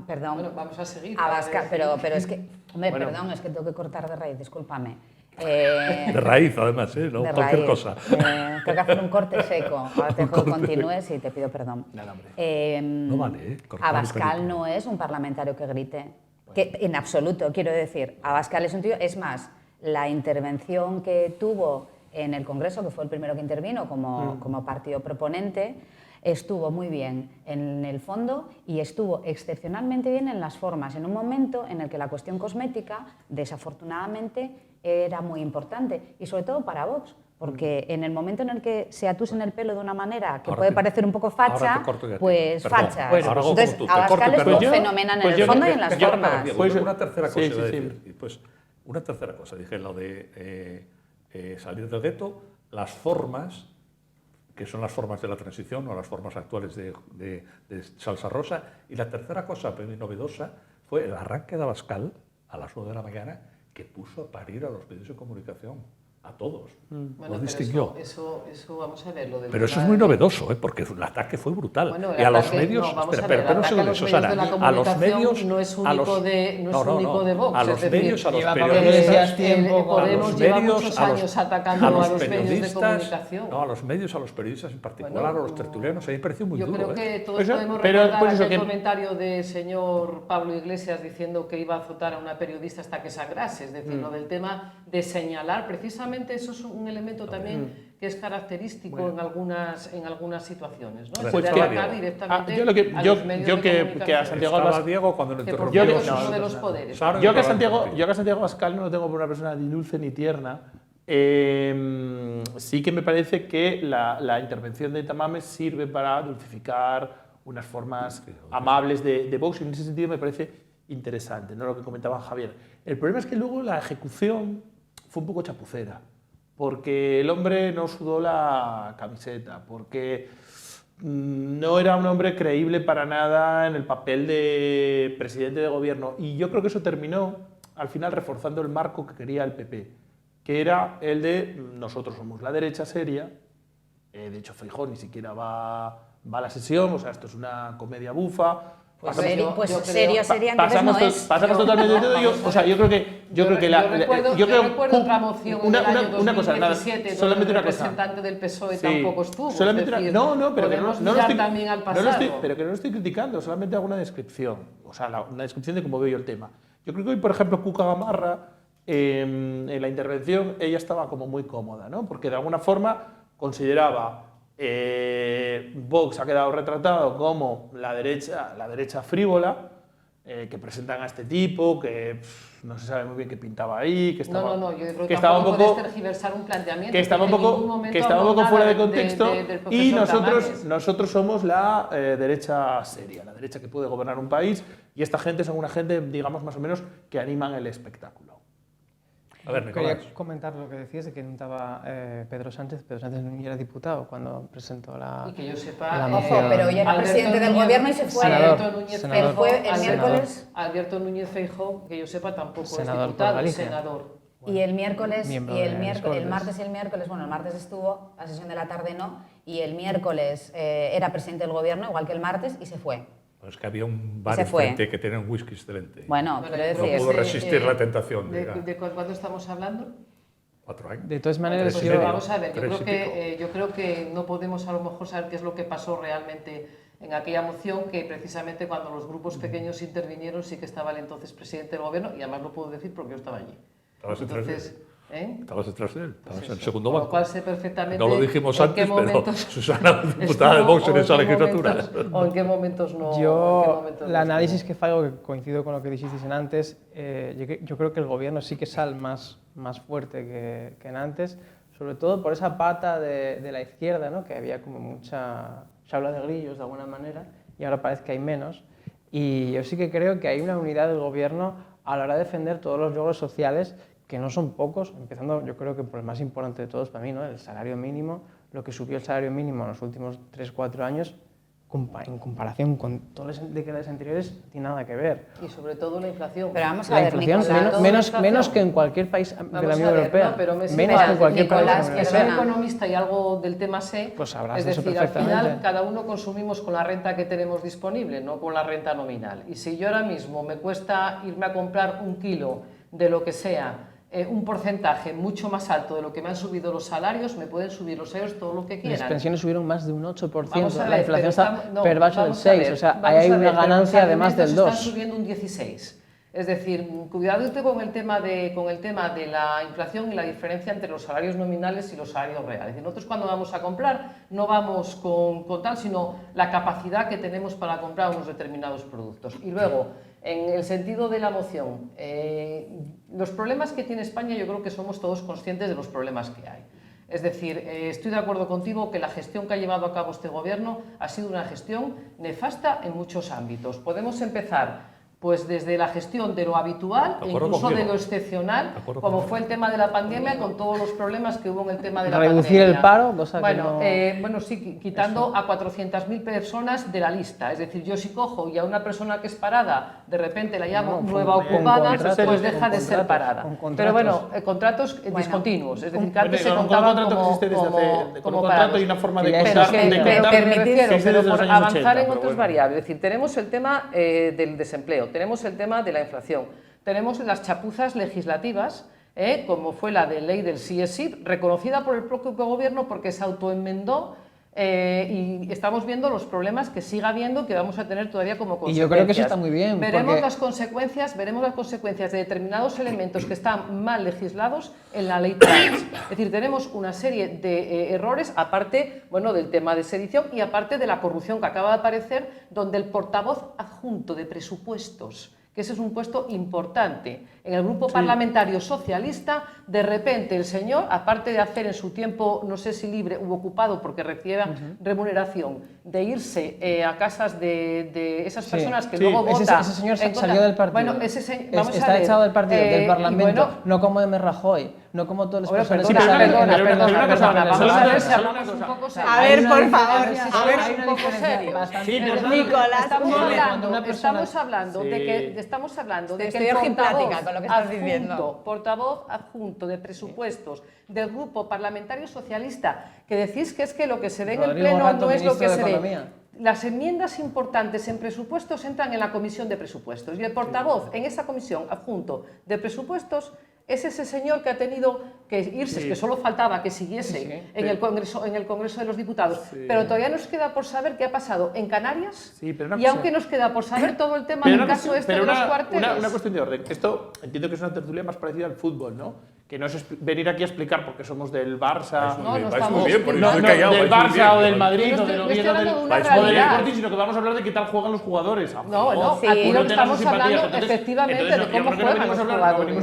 Perdón. Bueno, vamos a seguir. Abascal, pero es que... Perdón, es que tengo que cortar de raíz, discúlpame. De raíz, además, no cualquier cosa. Tengo que hacer un corte seco. Ahora te dejo que continúes y te pido perdón. No vale, Abascal no es un parlamentario que grite. Que, en absoluto, quiero decir. Abascal es un tío... Es más, la intervención que tuvo en el Congreso, que fue el primero que intervino como partido proponente, estuvo muy bien en el fondo y estuvo excepcionalmente bien en las formas, en un momento en el que la cuestión cosmética, desafortunadamente, era muy importante, y sobre todo para Vox, porque en el momento en el que se atusen el pelo de una manera que puede parecer un poco facha, pues facha. Entonces, Abascal estuvo fenomenal en el fondo y en las formas. Una tercera cosa iba a decir. Pues una tercera cosa, dije, lo de salir del gueto, las formas, que son las formas de la transición o las formas actuales de salsa rosa, y la tercera cosa muy novedosa fue el arranque de Abascal a las 9 de la mañana, que puso a parir a los medios de comunicación, a todos. Bueno, lo distinguió. Eso vamos a ver. Pero eso es muy novedoso, porque el ataque fue brutal. Bueno, y a los medios... pero no solo eso, Sara. A los medios... No es único de Vox. A los medios, a los periodistas... Podemos lleva muchos años atacando a los medios de comunicación. No, a los medios, a los periodistas en particular, a los tertulianos. A mí me pareció muy duro. Yo creo que todos podemos recordar aquel comentario del señor Pablo Iglesias diciendo que iba a azotar a una periodista hasta que sangrase. Es decir, lo del tema de señalar, precisamente eso es un elemento también que es característico en algunas situaciones, ¿no? Pues atacar directamente a los medios de comunicación. Que a Santiago Abascal, Diego cuando lo interrumpió, es uno de los poderes. Yo que a Santiago Abascal no lo tengo por una persona ni dulce ni tierna. Sí que me parece que la intervención de Tamames sirve para dulcificar unas formas amables de Vox, y en ese sentido me parece interesante, ¿no?, lo que comentaba Javier. El problema es que luego la ejecución fue un poco chapucera, porque el hombre no sudó la camiseta, porque no era un hombre creíble para nada en el papel de presidente de gobierno, y yo creo que eso terminó al final reforzando el marco que quería el PP, que era el de nosotros somos la derecha seria. De hecho Feijóo ni siquiera va a la sesión, o sea, esto es una comedia bufa. Serio sería, entonces no es. Pasamos totalmente de todo. O sea, yo creo que yo recuerdo otra moción en el año 2017 donde el representante del PSOE tampoco estuvo. Pero que no lo estoy criticando, solamente hago una descripción, o sea, una descripción de cómo veo yo el tema. Yo creo que hoy, por ejemplo, Cuca Gamarra, en la intervención, ella estaba como muy cómoda, ¿no?, porque de alguna forma consideraba Vox ha quedado retratado como la derecha frívola, que presentan a este tipo, que no se sabe muy bien qué pintaba ahí, que estaba, yo creo que estaba un poco, puedes tergiversar un planteamiento que estaba un poco fuera de contexto, y Tamames. nosotros somos la derecha seria, la derecha que puede gobernar un país, y esta gente son una gente, digamos, más o menos, que animan el espectáculo. A ver, quería comentar lo que decías de que no estaba Pedro Sánchez. Pedro Sánchez no era diputado cuando presentó la. Y que yo sepa. Ojo, pero ya era presidente del gobierno y se fue. Senador, fue el miércoles. Alberto Núñez Feijóo, que yo sepa, tampoco senador es diputado, por es Galicia. senador. Y el miércoles, el Cortes. martes y el miércoles, bueno, el martes estuvo, la sesión de la tarde no, y el miércoles era presidente del gobierno, igual que el martes, y se fue. Pues que había un bar enfrente que tenía un whisky excelente. Bueno, quiero decir. No pudo resistir la tentación. ¿De cuándo estamos hablando? 4 años. De todas maneras, Pues yo... vamos a ver, yo creo que no podemos a lo mejor saber qué es lo que pasó realmente en aquella moción, que precisamente cuando los grupos pequeños intervinieron sí que estaba el entonces presidente del gobierno, y además lo puedo decir porque yo estaba allí. Estabas detrás de él, estabas en el segundo banco. banco. Lo cual sé perfectamente. No lo dijimos antes, pero Susana, diputada de Vox en esa legislatura. O en qué momentos no. Yo, el análisis que fago, que coincido con lo que dijisteis antes, yo creo que el gobierno sí que sale más fuerte que en antes, sobre todo por esa pata de la izquierda, ¿no? Que había como mucha habla de grillos de alguna manera, y ahora parece que hay menos. Y yo sí que creo que hay una unidad del gobierno a la hora de defender todos los logros sociales, que no son pocos, empezando yo creo que por el más importante de todos para mí, ¿no? El salario mínimo, lo que subió el salario mínimo en los últimos 3-4 años, en comparación con todas las décadas anteriores, tiene nada que ver. Y sobre todo la inflación. Pero vamos a ver, menos que en cualquier país de la Unión Europea. No, pero menos que en cualquier país de la Unión Europea. Europea. Soy economista y algo del tema sé. Pues sabrás es eso decir, al perfectamente. final cada uno consumimos con la renta que tenemos disponible, no con la renta nominal. Y si yo ahora mismo me cuesta irme a comprar un kilo de lo que sea, un porcentaje mucho más alto de lo que me han subido los salarios, me pueden subir los salarios todo lo que quieran. Las pensiones subieron más de un 8%, ver, la inflación está per baixo del 6%, o sea, ahí hay una ganancia de más del 2%. Están subiendo un 16%. Es decir, cuidado usted con el tema de la inflación y la diferencia entre los salarios nominales y los salarios reales. Es decir, nosotros cuando vamos a comprar no vamos con tal, sino la capacidad que tenemos para comprar unos determinados productos. Y luego, en el sentido de la moción, los problemas que tiene España, yo creo que somos todos conscientes de los problemas que hay. Es decir, estoy de acuerdo contigo que la gestión que ha llevado a cabo este gobierno ha sido una gestión nefasta en muchos ámbitos. Podemos empezar pues desde la gestión de lo habitual e incluso de lo excepcional, como fue el tema de la pandemia, con todos los problemas que hubo en el tema de la pandemia. Reducir el paro, cosa bueno, que no... bueno, sí, quitando a 400.000 personas de la lista. Es decir, yo si cojo y a una persona que es parada, de repente la llamo nueva ocupada, pues deja de ser parada. Pero bueno, contratos discontinuos, es decir, que antes se contaban como parados. Y una forma de contar, pero por avanzar en otras bueno. variables. Es decir, tenemos el tema del desempleo, tenemos el tema de la inflación, tenemos las chapuzas legislativas, como fue la de ley del sí, reconocida por el propio gobierno porque se autoenmendó, y estamos viendo los problemas que sigue habiendo y que vamos a tener todavía como consecuencias. Y yo creo que eso está muy bien. Veremos las consecuencias de determinados elementos que están mal legislados en la ley trans. Es decir, tenemos una serie de errores, aparte, bueno, del tema de sedición y aparte de la corrupción que acaba de aparecer, donde el portavoz adjunto de presupuestos, que ese es un puesto importante en el grupo parlamentario socialista, de repente el señor, aparte de hacer en su tiempo, no sé si libre u ocupado porque recibe remuneración, de irse a casas de esas personas que luego votan... Ese señor salió del partido. Bueno, está echado del partido, del Parlamento, no como de Rajoy, no como todas las personas... Perdona, vamos a ver si hablamos un poco serio. A ver, por favor, a ver si un poco serio. Nicolás, estamos hablando de que estoy ojiplática con lo que estás diciendo. Portavoz adjunto de presupuestos del Grupo Parlamentario Socialista, que decís que es que lo que se ve en el Pleno no es lo que se ve. Las enmiendas importantes en presupuestos entran en la Comisión de Presupuestos y el portavoz en esa comisión adjunto de presupuestos es ese señor que ha tenido que irse, que solo faltaba que siguiese en el Congreso de los Diputados. Pero todavía nos queda por saber qué ha pasado en Canarias, y aunque nos queda por saber todo el tema del caso de los cuarteles. Una cuestión de orden. Esto entiendo que es una tertulia más parecida al fútbol, ¿no? que no es venir aquí a explicar porque somos del Barça, del Barça o del Madrid o del Oviedo o del realidad, Sporting, sino que vamos a hablar de qué tal juegan los jugadores. No, aquí no estamos hablando efectivamente de cómo juegan los jugadores.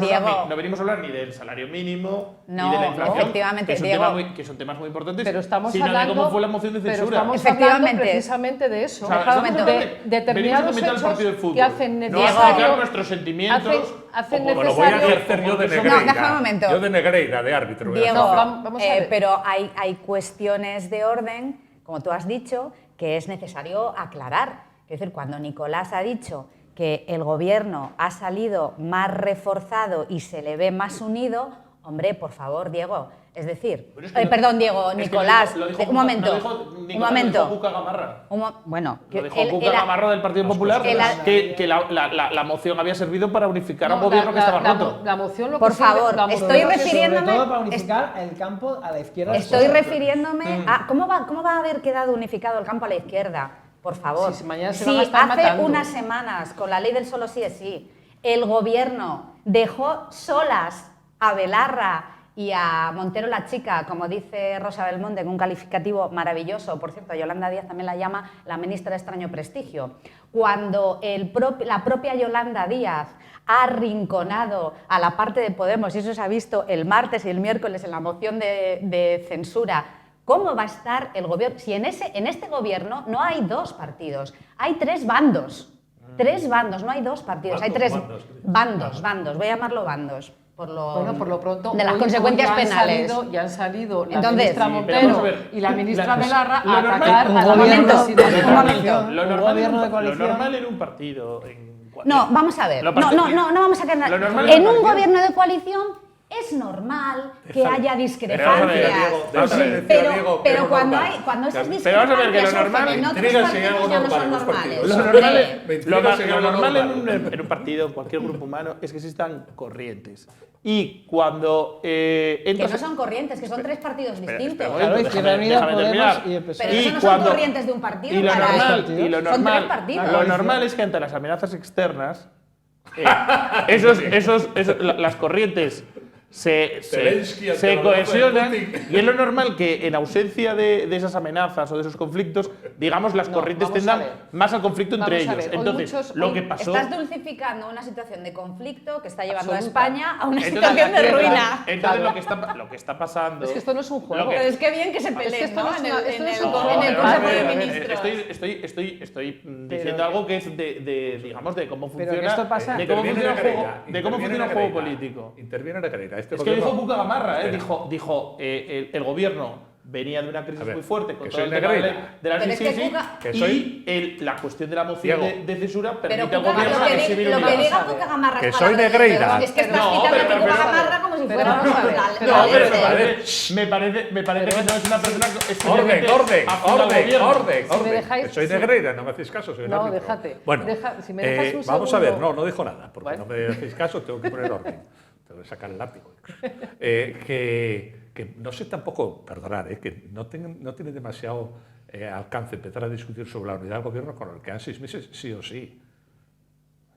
No venimos a hablar ni del salario mínimo, ni de la No, inflación, efectivamente, que son temas muy importantes, pero estamos sino hablando, de cómo fue la moción de censura. Pero estamos Efectivamente. hablando precisamente de eso, O sea, de determinados venimos a comentar el partido de hechos fútbol, que hacen no a necesario... explicar nuestros sentimientos. Hacen Como lo voy a necesario... ejercer yo de No, déjame un Negreira. momento. Yo de Negreira, de árbitro. Diego, No, vamos a ver. pero hay cuestiones de orden, como tú has dicho, que es necesario aclarar. Es decir, cuando Nicolás ha dicho que el gobierno ha salido más reforzado y se le ve más unido, hombre, por favor, Diego. Es decir, perdón, Diego, Nicolás, un momento. Un momento. Bueno, lo dijo Cuca Gamarra del Partido Popular, que la moción había servido para unificar a un gobierno que estaba roto. La moción, por favor, estoy refiriéndome... Sobre todo para unificar el campo a la izquierda. Estoy refiriéndome a... ¿Cómo va a haber quedado unificado el campo a la izquierda? Por favor. Si mañana se van a estar hace matando. unas semanas, con la ley del solo sí es sí, el gobierno dejó solas a Belarra y a Montero la chica, como dice Rosa Belmonte, con un calificativo maravilloso, por cierto, Yolanda Díaz también la llama la ministra de extraño prestigio, cuando la propia Yolanda Díaz ha arrinconado a la parte de Podemos, y eso se ha visto el martes y el miércoles en la moción de censura. ¿Cómo va a estar el gobierno? Si en este gobierno no hay dos partidos, hay tres bandos. Tres bandos, no hay dos partidos, hay tres bandos, voy a llamarlo bandos. Por lo pronto, de las consecuencias penales. Ya han salido la Entonces, ministra Montero y la ministra Belarra a atacar a la Lo normal en un partido... No, vamos a ver. No vamos a quedar... En un gobierno de coalición es normal que haya discrepancias. Pero cuando esas discrepancias surgen en otros partidos ya no son normales. Lo normal en un partido, en cualquier grupo humano, es que existan corrientes. Y cuando que no son corrientes, que son tres partidos distintos. Claro, Izquierda Unida, Podemos y el PSOE. Pero eso no son corrientes de un partido. Y lo son tres partidos. Lo normal es que ante las amenazas externas, las corrientes se cohesionan, y es lo normal que en ausencia de esas amenazas o de esos conflictos, digamos, las corrientes tendan más al conflicto entre ellos. Entonces, lo que pasó... Estás dulcificando una situación de conflicto que está llevando a España a una situación de ruina. Entonces, lo que está pasando... Es que esto no es un juego. Pero es que bien que se peleen, ¿no? En el Consejo de Ministros. Estoy diciendo algo que es de cómo funciona el juego político. Interviene Negreira. Es que dijo Cuca Gamarra, dijo el gobierno venía de una crisis muy fuerte con todo el tema de la y la cuestión de la moción de censura permite al gobierno lo que diga Cuca Gamarra que soy Negreira. Es que estás quitando a Cuca Gamarra como si fuera me parece que no es una persona orden. Soy Negreira, no me hacéis caso, soy un árbitro. No, déjate. Bueno, si me dejas un vamos a ver, segundo. no dijo nada, porque no me hacéis caso, tengo que poner orden. Tengo que sacar el látigo. Que no sé tampoco, perdonad, que no tiene demasiado alcance empezar a discutir sobre la unidad del gobierno con el que quedan 6 meses, sí o sí.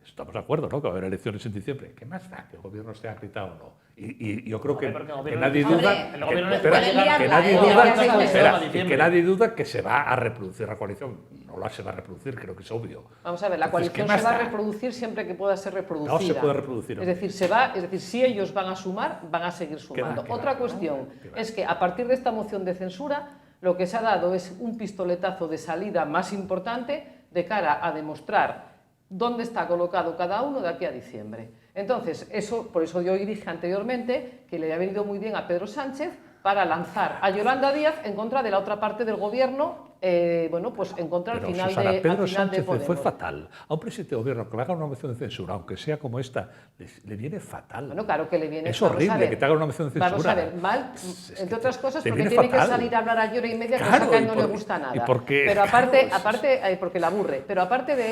Estamos de acuerdo, ¿no? Que va a haber elecciones en diciembre. ¿Qué más da que el gobierno esté acreditado o no? Y yo creo que nadie duda que nadie duda que se va a reproducir la coalición. No se va a reproducir, creo que es obvio. Vamos a ver, la coalición se va a reproducir siempre que pueda ser reproducida. No se puede reproducir. Es decir, si ellos van a sumar, van a seguir sumando. Otra cuestión es que a partir de esta moción de censura, lo que se ha dado es un pistoletazo de salida más importante de cara a demostrar dónde está colocado cada uno de aquí a diciembre. Entonces, por eso yo dije anteriormente que le ha venido muy bien a Pedro Sánchez para lanzar a Yolanda Díaz en contra de la otra parte del gobierno, pues en contra al final Susana, de Pedro Sánchez de Podemos. fue fatal. A un presidente de gobierno que le haga una moción de censura, aunque sea como esta, le viene fatal. Bueno, claro que le viene. Es horrible que te haga una moción de censura. Vamos a ver, mal, entre otras cosas, porque tiene que salir a hablar a hora y media, cosa que no le gusta nada. Pero aparte, porque la aburre. Pero aparte de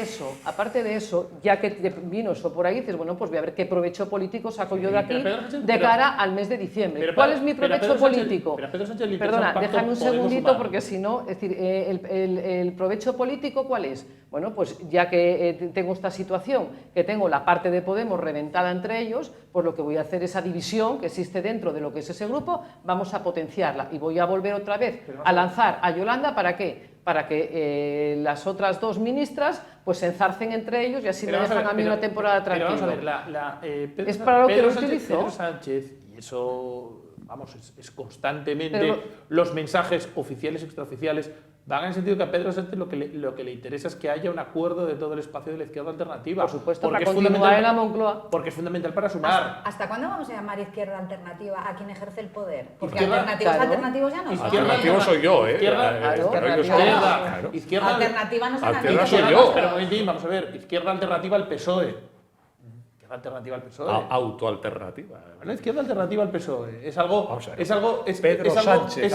eso, ya que vino eso por ahí, dices, bueno, pues voy a ver qué provecho político saco yo de aquí de cara al mes de diciembre. ¿Cuál es mi provecho político? Perdona, déjame un segundito, porque si no, es decir, el provecho político, ¿cuál es? Bueno, pues ya que tengo esta situación, que tengo la parte de Podemos reventada entre ellos, pues lo que voy a hacer, esa división que existe dentro de lo que es ese grupo, vamos a potenciarla y voy a volver otra vez a lanzar a Yolanda, ¿para qué? Para que las otras dos ministras pues se enzarcen entre ellos y así me dejan a mí una temporada tranquila. Pero vamos a ver, es para lo que lo utilizo. Pedro Sánchez, y eso, vamos, es constantemente los mensajes oficiales y extraoficiales van en el sentido que a Pedro Sánchez lo que le interesa es que haya un acuerdo de todo el espacio de la izquierda alternativa. Por supuesto, porque para continuar en la Moncloa. Porque es fundamental para sumar. ¿Hasta cuándo vamos a llamar izquierda alternativa a quien ejerce el poder? Porque Izquierda, alternativos ya no son. Alternativo soy yo, Izquierda alternativa no son alternativa soy yo. Pero vamos a ver, izquierda alternativa al PSOE. Alternativa al PSOE. Autoalternativa. Bueno, izquierda alternativa al PSOE. Es algo Pedro Sánchez.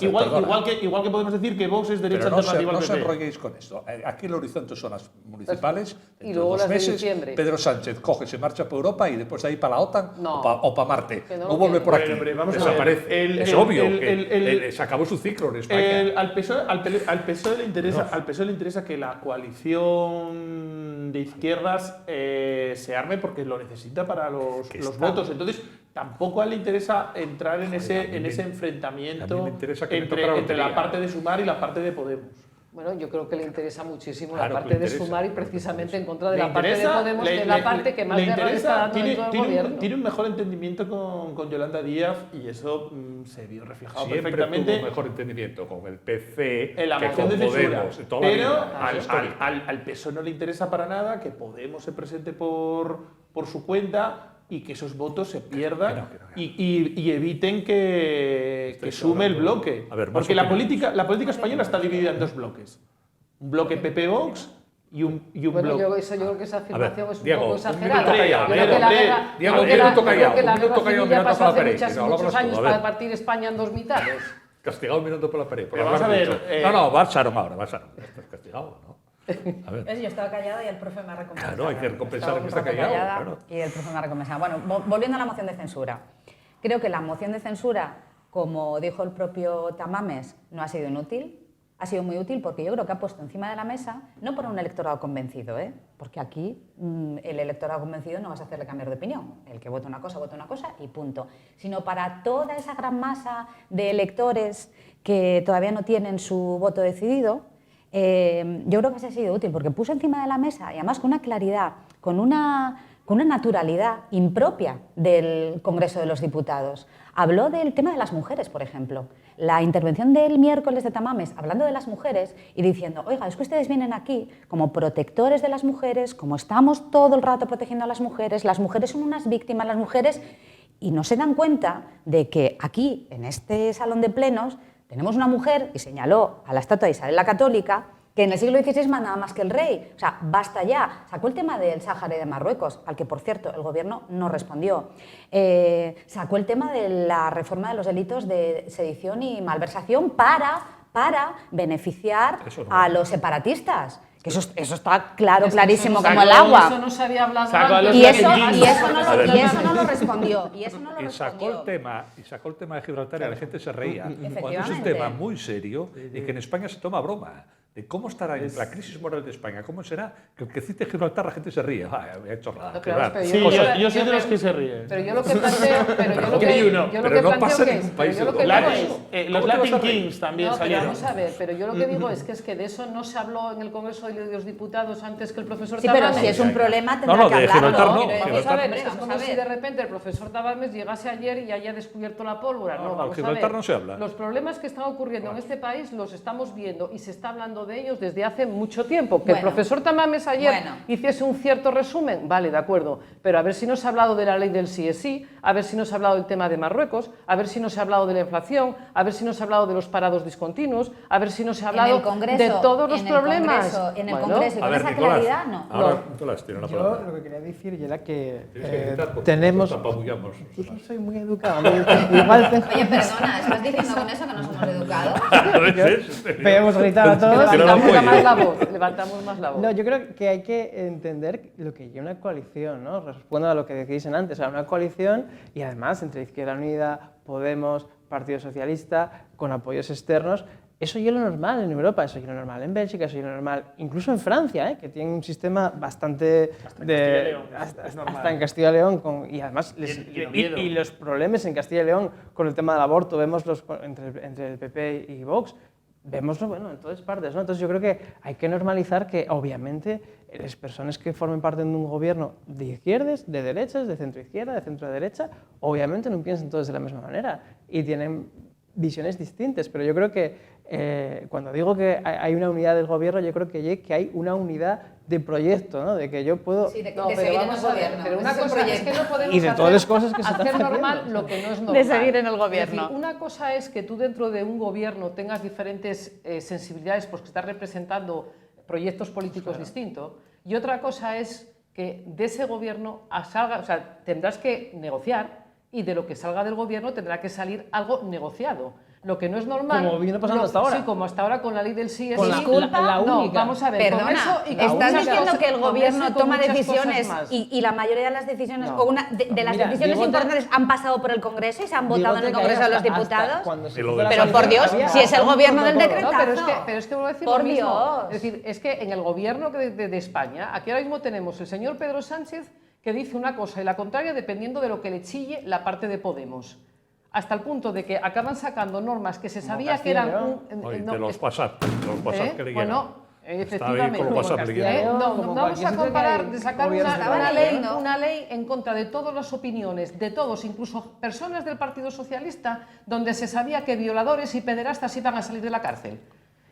igual que podemos decir que Vox es derecha alternativa al PP. No os enrolléis con esto. Aquí el horizonte son las municipales. Y luego las de diciembre. Pedro Sánchez coge, se marcha para Europa y después de ahí para la OTAN o para Marte. No vuelve por aquí. Vamos a desaparece. ver. Es obvio que se acabó su ciclo en España. Al PSOE le interesa que la coalición de izquierdas se arme porque lo necesita para los votos. Entonces, tampoco a él le interesa entrar en ese enfrentamiento entre la parte de Sumar y la parte de Podemos. Bueno, yo creo que le interesa muchísimo la parte de Sumar y precisamente en contra de la parte de Podemos, que es la parte que más guerra le está dando dentro del gobierno. Tiene un mejor entendimiento con Yolanda Díaz y eso se vio reflejado Siempre perfectamente. tuvo mejor entendimiento con el PC en la que moción con de censura. Podemos. Pero al PSOE no le interesa para nada que Podemos se presente por su cuenta y que esos votos se pierdan y eviten que sume el bloque. Porque la política española está dividida en dos bloques. Un bloque PP-Vox y un bloque... Yo creo que esa afirmación es un poco exagerada. Diego, un minuto callado. Que la guerra civil ya pasó hace muchos años para para partir España en dos mitades. Castigado un minuto por la pared. Pero vamos a ver... va Sharon ahora, va Sharon. Estás castigado, ¿no? A ver. Yo estaba callada y el profe me ha recompensado. Claro, hay que recompensar al que está callado. Claro. Y el profe me ha recompensado. Bueno, volviendo a la moción de censura. Creo que la moción de censura, como dijo el propio Tamames, no ha sido inútil. Ha sido muy útil porque yo creo que ha puesto encima de la mesa, no por un electorado convencido, porque aquí el electorado convencido no vas a hacerle cambiar de opinión. El que vota una cosa y punto. Sino para toda esa gran masa de electores que todavía no tienen su voto decidido. Yo creo que se ha sido útil porque puso encima de la mesa y además con una claridad, con una naturalidad impropia del Congreso de los Diputados. Habló del tema de las mujeres, por ejemplo. La intervención del miércoles de Tamames hablando de las mujeres y diciendo, oiga, es que ustedes vienen aquí como protectores de las mujeres, como estamos todo el rato protegiendo a las mujeres son unas víctimas, las mujeres, y no se dan cuenta de que aquí, en este salón de plenos, tenemos una mujer, y señaló a la estatua de Isabel la Católica, que en el siglo XVI mandaba más que el rey. O sea, basta ya. Sacó el tema del Sáhara y de Marruecos, al que, por cierto, el gobierno no respondió. Sacó el tema de la reforma de los delitos de sedición y malversación para beneficiar a los separatistas. Que eso está claro, clarísimo como el agua. Eso no se había hablado antes. Y eso no lo respondió. Y sacó el tema de Gibraltar y la gente se reía. Cuando es un tema muy serio y que en España se toma broma. De cómo estará la crisis moral de España, cómo será que el que cite Gibraltar la gente se ríe. He hecho nada. Yo soy de los que se ríen. Pero yo lo que planteo, pero no pasa en ningún país. Los Latin Kings también salieron. Vamos a ver, pero yo lo que digo es que de eso no se habló en el Congreso de los Diputados antes que el profesor Tamames. Sí, pero si es un problema tendrá que hablarlo. Vamos a ver, es como si de repente el profesor Tamames llegase ayer y haya descubierto la pólvora. No, vamos a ver. No se habla. Los problemas que están ocurriendo en este país los estamos viendo y se está hablando de ellos desde hace mucho tiempo. Que el profesor Tamames ayer hiciese un cierto resumen, vale, de acuerdo, pero a ver si nos ha hablado de la ley del sí es sí, a ver si nos ha hablado del tema de Marruecos, a ver si nos ha hablado de la inflación, a ver si nos ha hablado de los parados discontinuos, a ver si nos ha hablado de todos los problemas. En el Congreso, y con esa claridad, no. Ahora Nicolás tiene la palabra. Yo lo que quería decir era que tenemos... Yo soy muy educado. Oye, perdona, ¿estás diciendo con eso que no somos educados? Podemos gritar a todos. Levantamos más la voz. No, yo creo que hay que entender lo que lleva una coalición, ¿no? Respondo a lo que decís antes, una coalición y además entre Izquierda Unida, Podemos, Partido Socialista, con apoyos externos. Eso es lo normal en Europa, eso es lo normal en Bélgica, eso es lo normal incluso en Francia, que tiene un sistema bastante... Hasta en Castilla y León. Y además, y los problemas en Castilla y León con el tema del aborto, vemos entre el PP y Vox, vemoslo, bueno, en todas partes, ¿no? Entonces yo creo que hay que normalizar que, obviamente, las personas que formen parte de un gobierno de izquierdas, de derechas, de centro-izquierda, de centro-derecha, obviamente no piensan todos de la misma manera y tienen visiones distintas, pero yo creo que cuando digo que hay una unidad del gobierno, yo creo que hay una unidad de proyecto, ¿no? De que yo puedo... Sí, de No, pero seguir en el vamos a ver, gobierno. pero una cosa es que no podemos Y de todas las cosas que se hacer están normal haciendo. lo que no es normal. De seguir en el Es gobierno. decir, una cosa es que tú dentro de un gobierno tengas diferentes sensibilidades porque estás representando proyectos políticos distintos, y otra cosa es que de ese gobierno salga, o sea, tendrás que negociar y de lo que salga del gobierno tendrá que salir algo negociado. Lo que no es normal... Como viene pasando hasta ahora. Sí, como hasta ahora con la ley del sí es Con sí. la No, única. vamos a ver, con Perdona, eso y con estás muchas diciendo cosas- que el con gobierno eso y con toma muchas decisiones cosas más. y la mayoría de las decisiones, No. o una de las Mira, decisiones digo, importantes han pasado por el Congreso y se han votado en el Congreso de los Diputados. Pero por Dios, si es el gobierno del decretazo. No, pero es que vuelvo a decir Por lo mismo. Dios. Es decir, es que en el gobierno de España, aquí ahora mismo tenemos el señor Pedro Sánchez que dice una cosa y la contraria dependiendo de lo que le chille la parte de Podemos. Hasta el punto de que acaban sacando normas que se sabía que eran... Oye, de los WhatsApp que le llegan. Bueno, Está bien con los WhatsApp le Castilla y llegan. León, no como vamos a cualquier comparar sitio que de hay sacar gobiernos Estaba de leyendo. una ley en contra de todas las opiniones, de todos, incluso personas del Partido Socialista, donde se sabía que violadores y pederastas iban a salir de la cárcel.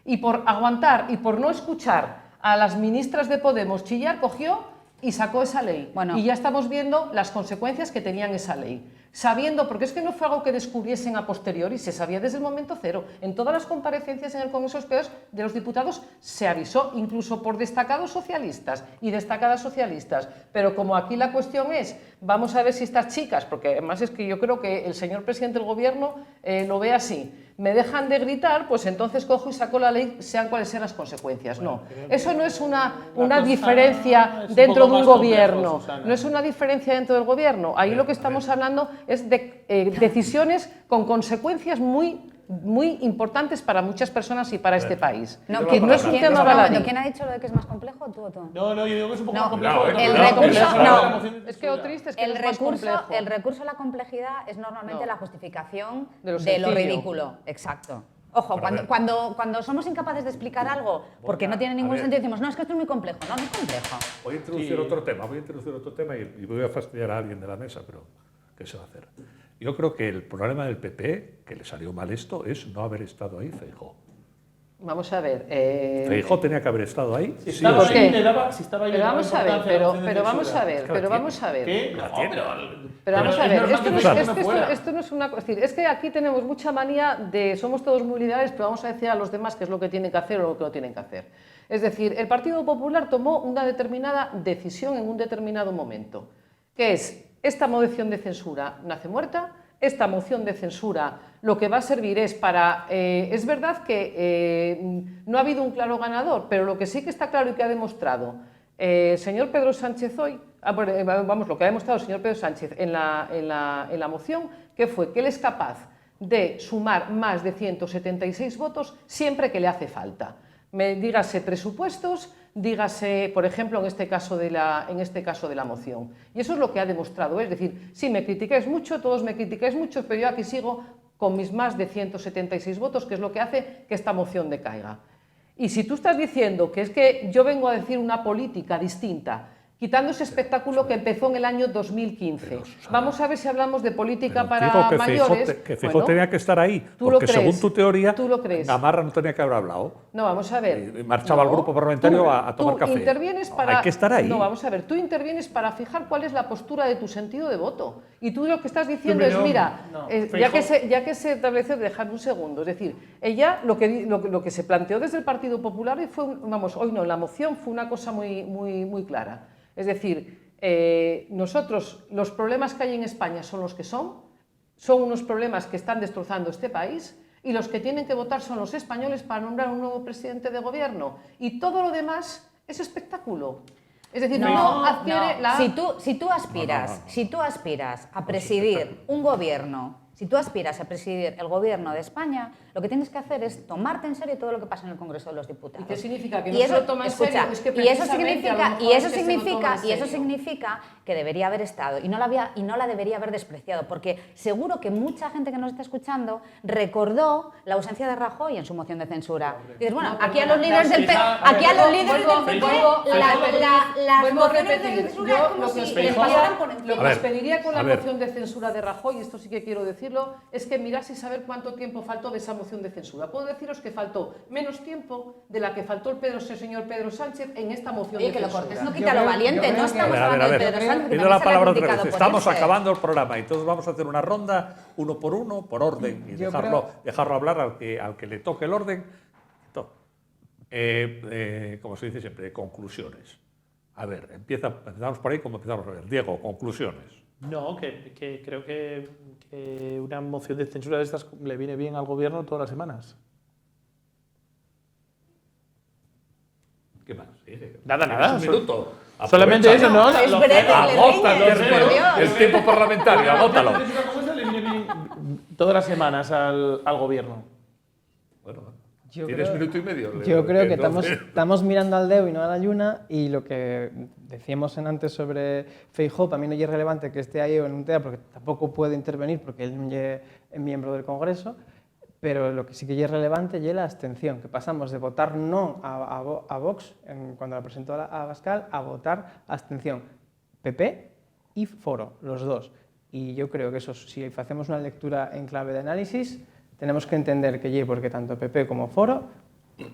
Y por aguantar y por no escuchar a las ministras de Podemos chillar, cogió y sacó esa ley. Bueno. Y ya estamos viendo las consecuencias que tenían esa ley. Sabiendo, porque es que no fue algo que descubriesen a posteriori, se sabía desde el momento cero. En todas las comparecencias en el Congreso de los Diputados se avisó, incluso por destacados socialistas y destacadas socialistas. Pero como aquí la cuestión es, vamos a ver si estas chicas, porque además es que yo creo que el señor presidente del Gobierno lo ve así, me dejan de gritar, pues entonces cojo y saco la ley, sean cuales sean las consecuencias. No, eso no es una diferencia dentro de un gobierno, no es una diferencia dentro del gobierno. Ahí lo que estamos hablando es de decisiones con consecuencias muy importantes para muchas personas y para este país. No, que no es un tema baladí. ¿Quién ha dicho lo de que es más complejo, tú o tú? No, yo digo que es un poco No, más complejo. el recurso, no. Es que lo triste es que El no es más complejo. recurso a la complejidad es normalmente No. la justificación De lo de lo sencillo. ridículo. Exacto. Ojo, cuando somos incapaces de explicar algo porque no tiene ningún ver. sentido, decimos, no, es que esto es muy complejo. No, no es complejo. Voy a introducir otro tema y voy a fastidiar a alguien de la mesa, pero ¿qué se va a hacer? Yo creo que el problema del PP, que le salió mal esto, es no haber estado ahí Feijóo. Vamos a ver. Feijóo tenía que haber estado ahí. Si sí o estaba sí. ahí, le daba, si estaba ahí, Pero le daba vamos a ver, importancia a la moción de pero vamos censura. a ver, pero vamos a ver. ¿Qué? La No, tiene. Pero vamos Pero a es ver, normal esto que no es, fuera. esto- esto- Fuera. esto no es una... Es decir, es que aquí tenemos mucha manía de somos todos muy liberales, pero vamos a decir a los demás qué es lo que tienen que hacer o lo que no tienen que hacer. Es decir, el Partido Popular tomó una determinada decisión en un determinado momento, que es esta moción de censura nace muerta. Esta moción de censura lo que va a servir es para... es verdad que no ha habido un claro ganador, pero lo que sí que está claro y que ha demostrado el señor Pedro Sánchez hoy, vamos, lo que ha demostrado el señor Pedro Sánchez en la moción, que fue que él es capaz de sumar más de 176 votos siempre que le hace falta. Dígase presupuestos, dígase, por ejemplo, en este caso de la moción. Y eso es lo que ha demostrado. Es decir, sí, me criticáis mucho, todos me criticáis mucho, pero yo aquí sigo con mis más de 176 votos, que es lo que hace que esta moción decaiga. Y si tú estás diciendo que es que yo vengo a decir una política distinta, quitando ese espectáculo que empezó en el año 2015. Vamos a ver si hablamos de política para Digo que mayores. Feijóo tenía que estar ahí, ¿tú lo porque crees? según tu teoría, ¿Tú lo crees? Gamarra no tenía que haber hablado. No, vamos a ver. Y marchaba al grupo parlamentario a tomar tú café. Intervienes No, para... hay que estar ahí. No, vamos a ver. Tú intervienes para fijar cuál es la postura de tu sentido de voto. Y tú lo que estás diciendo Pero es, mira, no, ya que se estableció, dejadme un segundo. Es decir, ella lo que se planteó desde el Partido Popular y fue, hoy no, la moción fue una cosa muy clara. Es decir, nosotros, los problemas que hay en España son los que son unos problemas que están destrozando este país y los que tienen que votar son los españoles para nombrar un nuevo presidente de gobierno. Y todo lo demás es espectáculo. Es decir, no adquiere la... Si tú aspiras a presidir un gobierno Si tú aspiras a presidir el gobierno de España, lo que tienes que hacer es tomarte en serio todo lo que pasa en el Congreso de los Diputados. ¿Y qué significa? Que no se lo toma en serio. Es que y eso significa que debería haber estado y no la debería haber despreciado, porque seguro que mucha gente que nos está escuchando recordó la ausencia de Rajoy en su moción de censura. Y dices, bueno, aquí a los líderes del PP, las mociones de censura como si les pasaran por encima. Lo que os pediría con la moción de censura de Rajoy, y esto sí que quiero decirlo, es que miraseis a ver cuánto tiempo faltó de esa moción de censura. Puedo deciros que faltó menos tiempo de la que faltó el señor Pedro Sánchez en esta moción de censura. Que lo cortés no quita lo valiente, no estamos hablando de Pedro Sánchez. Pido la palabra otra vez. Estamos acabando el programa y entonces vamos a hacer una ronda uno, por orden, y dejarlo hablar al que le toque el orden. Como se dice siempre, conclusiones. A ver, empezamos por ahí como empezamos a ver. Diego, conclusiones. No, que creo que una moción de censura de estas le viene bien al gobierno todas las semanas. ¿Qué más? Nada. Un minuto. Solamente eso, ¿no? Es breve, Agota el tiempo parlamentario, agótalo. Todas las semanas al gobierno. Bueno, tienes minuto y medio. Yo creo que estamos mirando al dedo y no a la lluna, y lo que decíamos antes sobre Feijóo, para mí no es relevante que esté ahí en un tema, porque tampoco puede intervenir porque él no es miembro del Congreso, pero lo que sí que es relevante es la abstención, que pasamos de votar no a Vox cuando la presentó a Abascal a votar abstención. PP y Foro, los dos. Y yo creo que eso, si hacemos una lectura en clave de análisis, tenemos que entender que porque tanto PP como Foro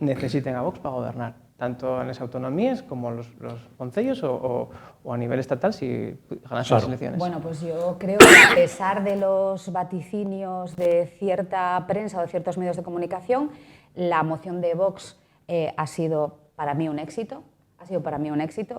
necesiten a Vox para gobernar, tanto en las autonomías como los concellos o a nivel estatal si ganan las elecciones. Bueno, pues yo creo que a pesar de los vaticinios de cierta prensa o de ciertos medios de comunicación, la moción de Vox ha sido para mí un éxito.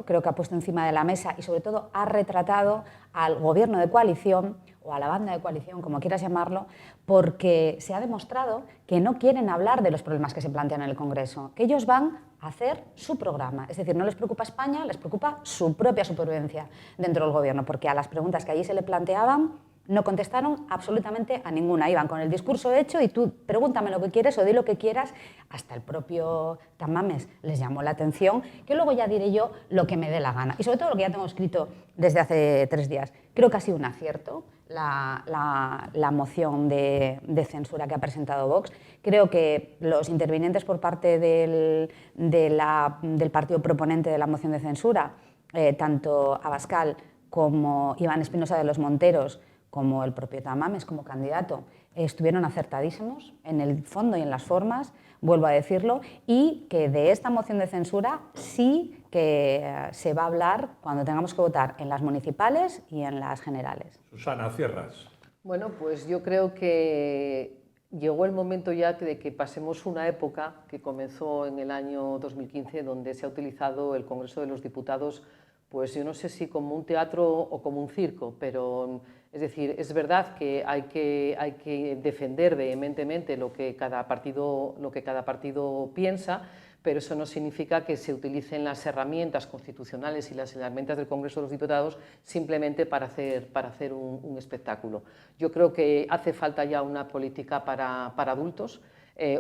Creo que ha puesto encima de la mesa y sobre todo ha retratado al gobierno de coalición o a la banda de coalición, como quieras llamarlo, porque se ha demostrado que no quieren hablar de los problemas que se plantean en el Congreso, que ellos van a hacer su programa. Es decir, no les preocupa España, les preocupa su propia supervivencia dentro del gobierno, porque a las preguntas que allí se le planteaban no contestaron absolutamente a ninguna. Iban con el discurso hecho y tú pregúntame lo que quieres o di lo que quieras. Hasta el propio Tamames les llamó la atención, que luego ya diré yo lo que me dé la gana. Y sobre todo lo que ya tengo escrito desde hace 3 días. Creo que ha sido un acierto la moción de censura que ha presentado Vox. Creo que los intervinientes por parte del partido proponente de la moción de censura, tanto Abascal como Iván Espinosa de los Monteros, como el propio Tamames como candidato, estuvieron acertadísimos en el fondo y en las formas, vuelvo a decirlo, y que de esta moción de censura sí que se va a hablar cuando tengamos que votar en las municipales y en las generales. Susana, cierras. Bueno, pues yo creo que llegó el momento ya de que pasemos una época que comenzó en el año 2015, donde se ha utilizado el Congreso de los Diputados, pues yo no sé si como un teatro o como un circo, pero es decir, es verdad que hay que defender vehementemente lo que cada partido piensa, pero eso no significa que se utilicen las herramientas constitucionales y las herramientas del Congreso de los Diputados simplemente para hacer un espectáculo. Yo creo que hace falta ya una política para adultos,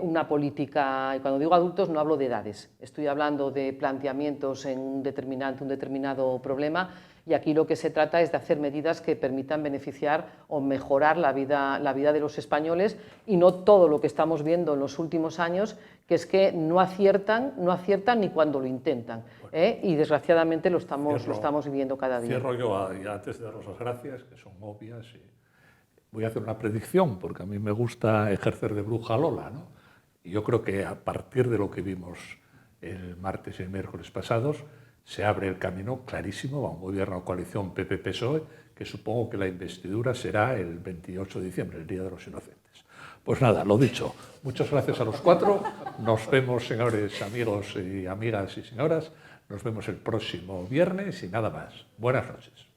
una política, y cuando digo adultos no hablo de edades, estoy hablando de planteamientos en un determinado problema, y aquí lo que se trata es de hacer medidas que permitan beneficiar o mejorar la vida de los españoles, y no todo lo que estamos viendo en los últimos años, que es que no aciertan ni cuando lo intentan, y desgraciadamente lo estamos viviendo cada día. Cierro yo, y antes de daros las gracias, que son obvias, voy a hacer una predicción, porque a mí me gusta ejercer de bruja Lola, ¿no? Y yo creo que a partir de lo que vimos el martes y el miércoles pasados, se abre el camino clarísimo a un gobierno de coalición PP-PSOE, que supongo que la investidura será el 28 de diciembre, el Día de los Inocentes. Pues nada, lo dicho, muchas gracias a los 4, nos vemos, señores, amigos y amigas y señoras, nos vemos el próximo viernes y nada más. Buenas noches.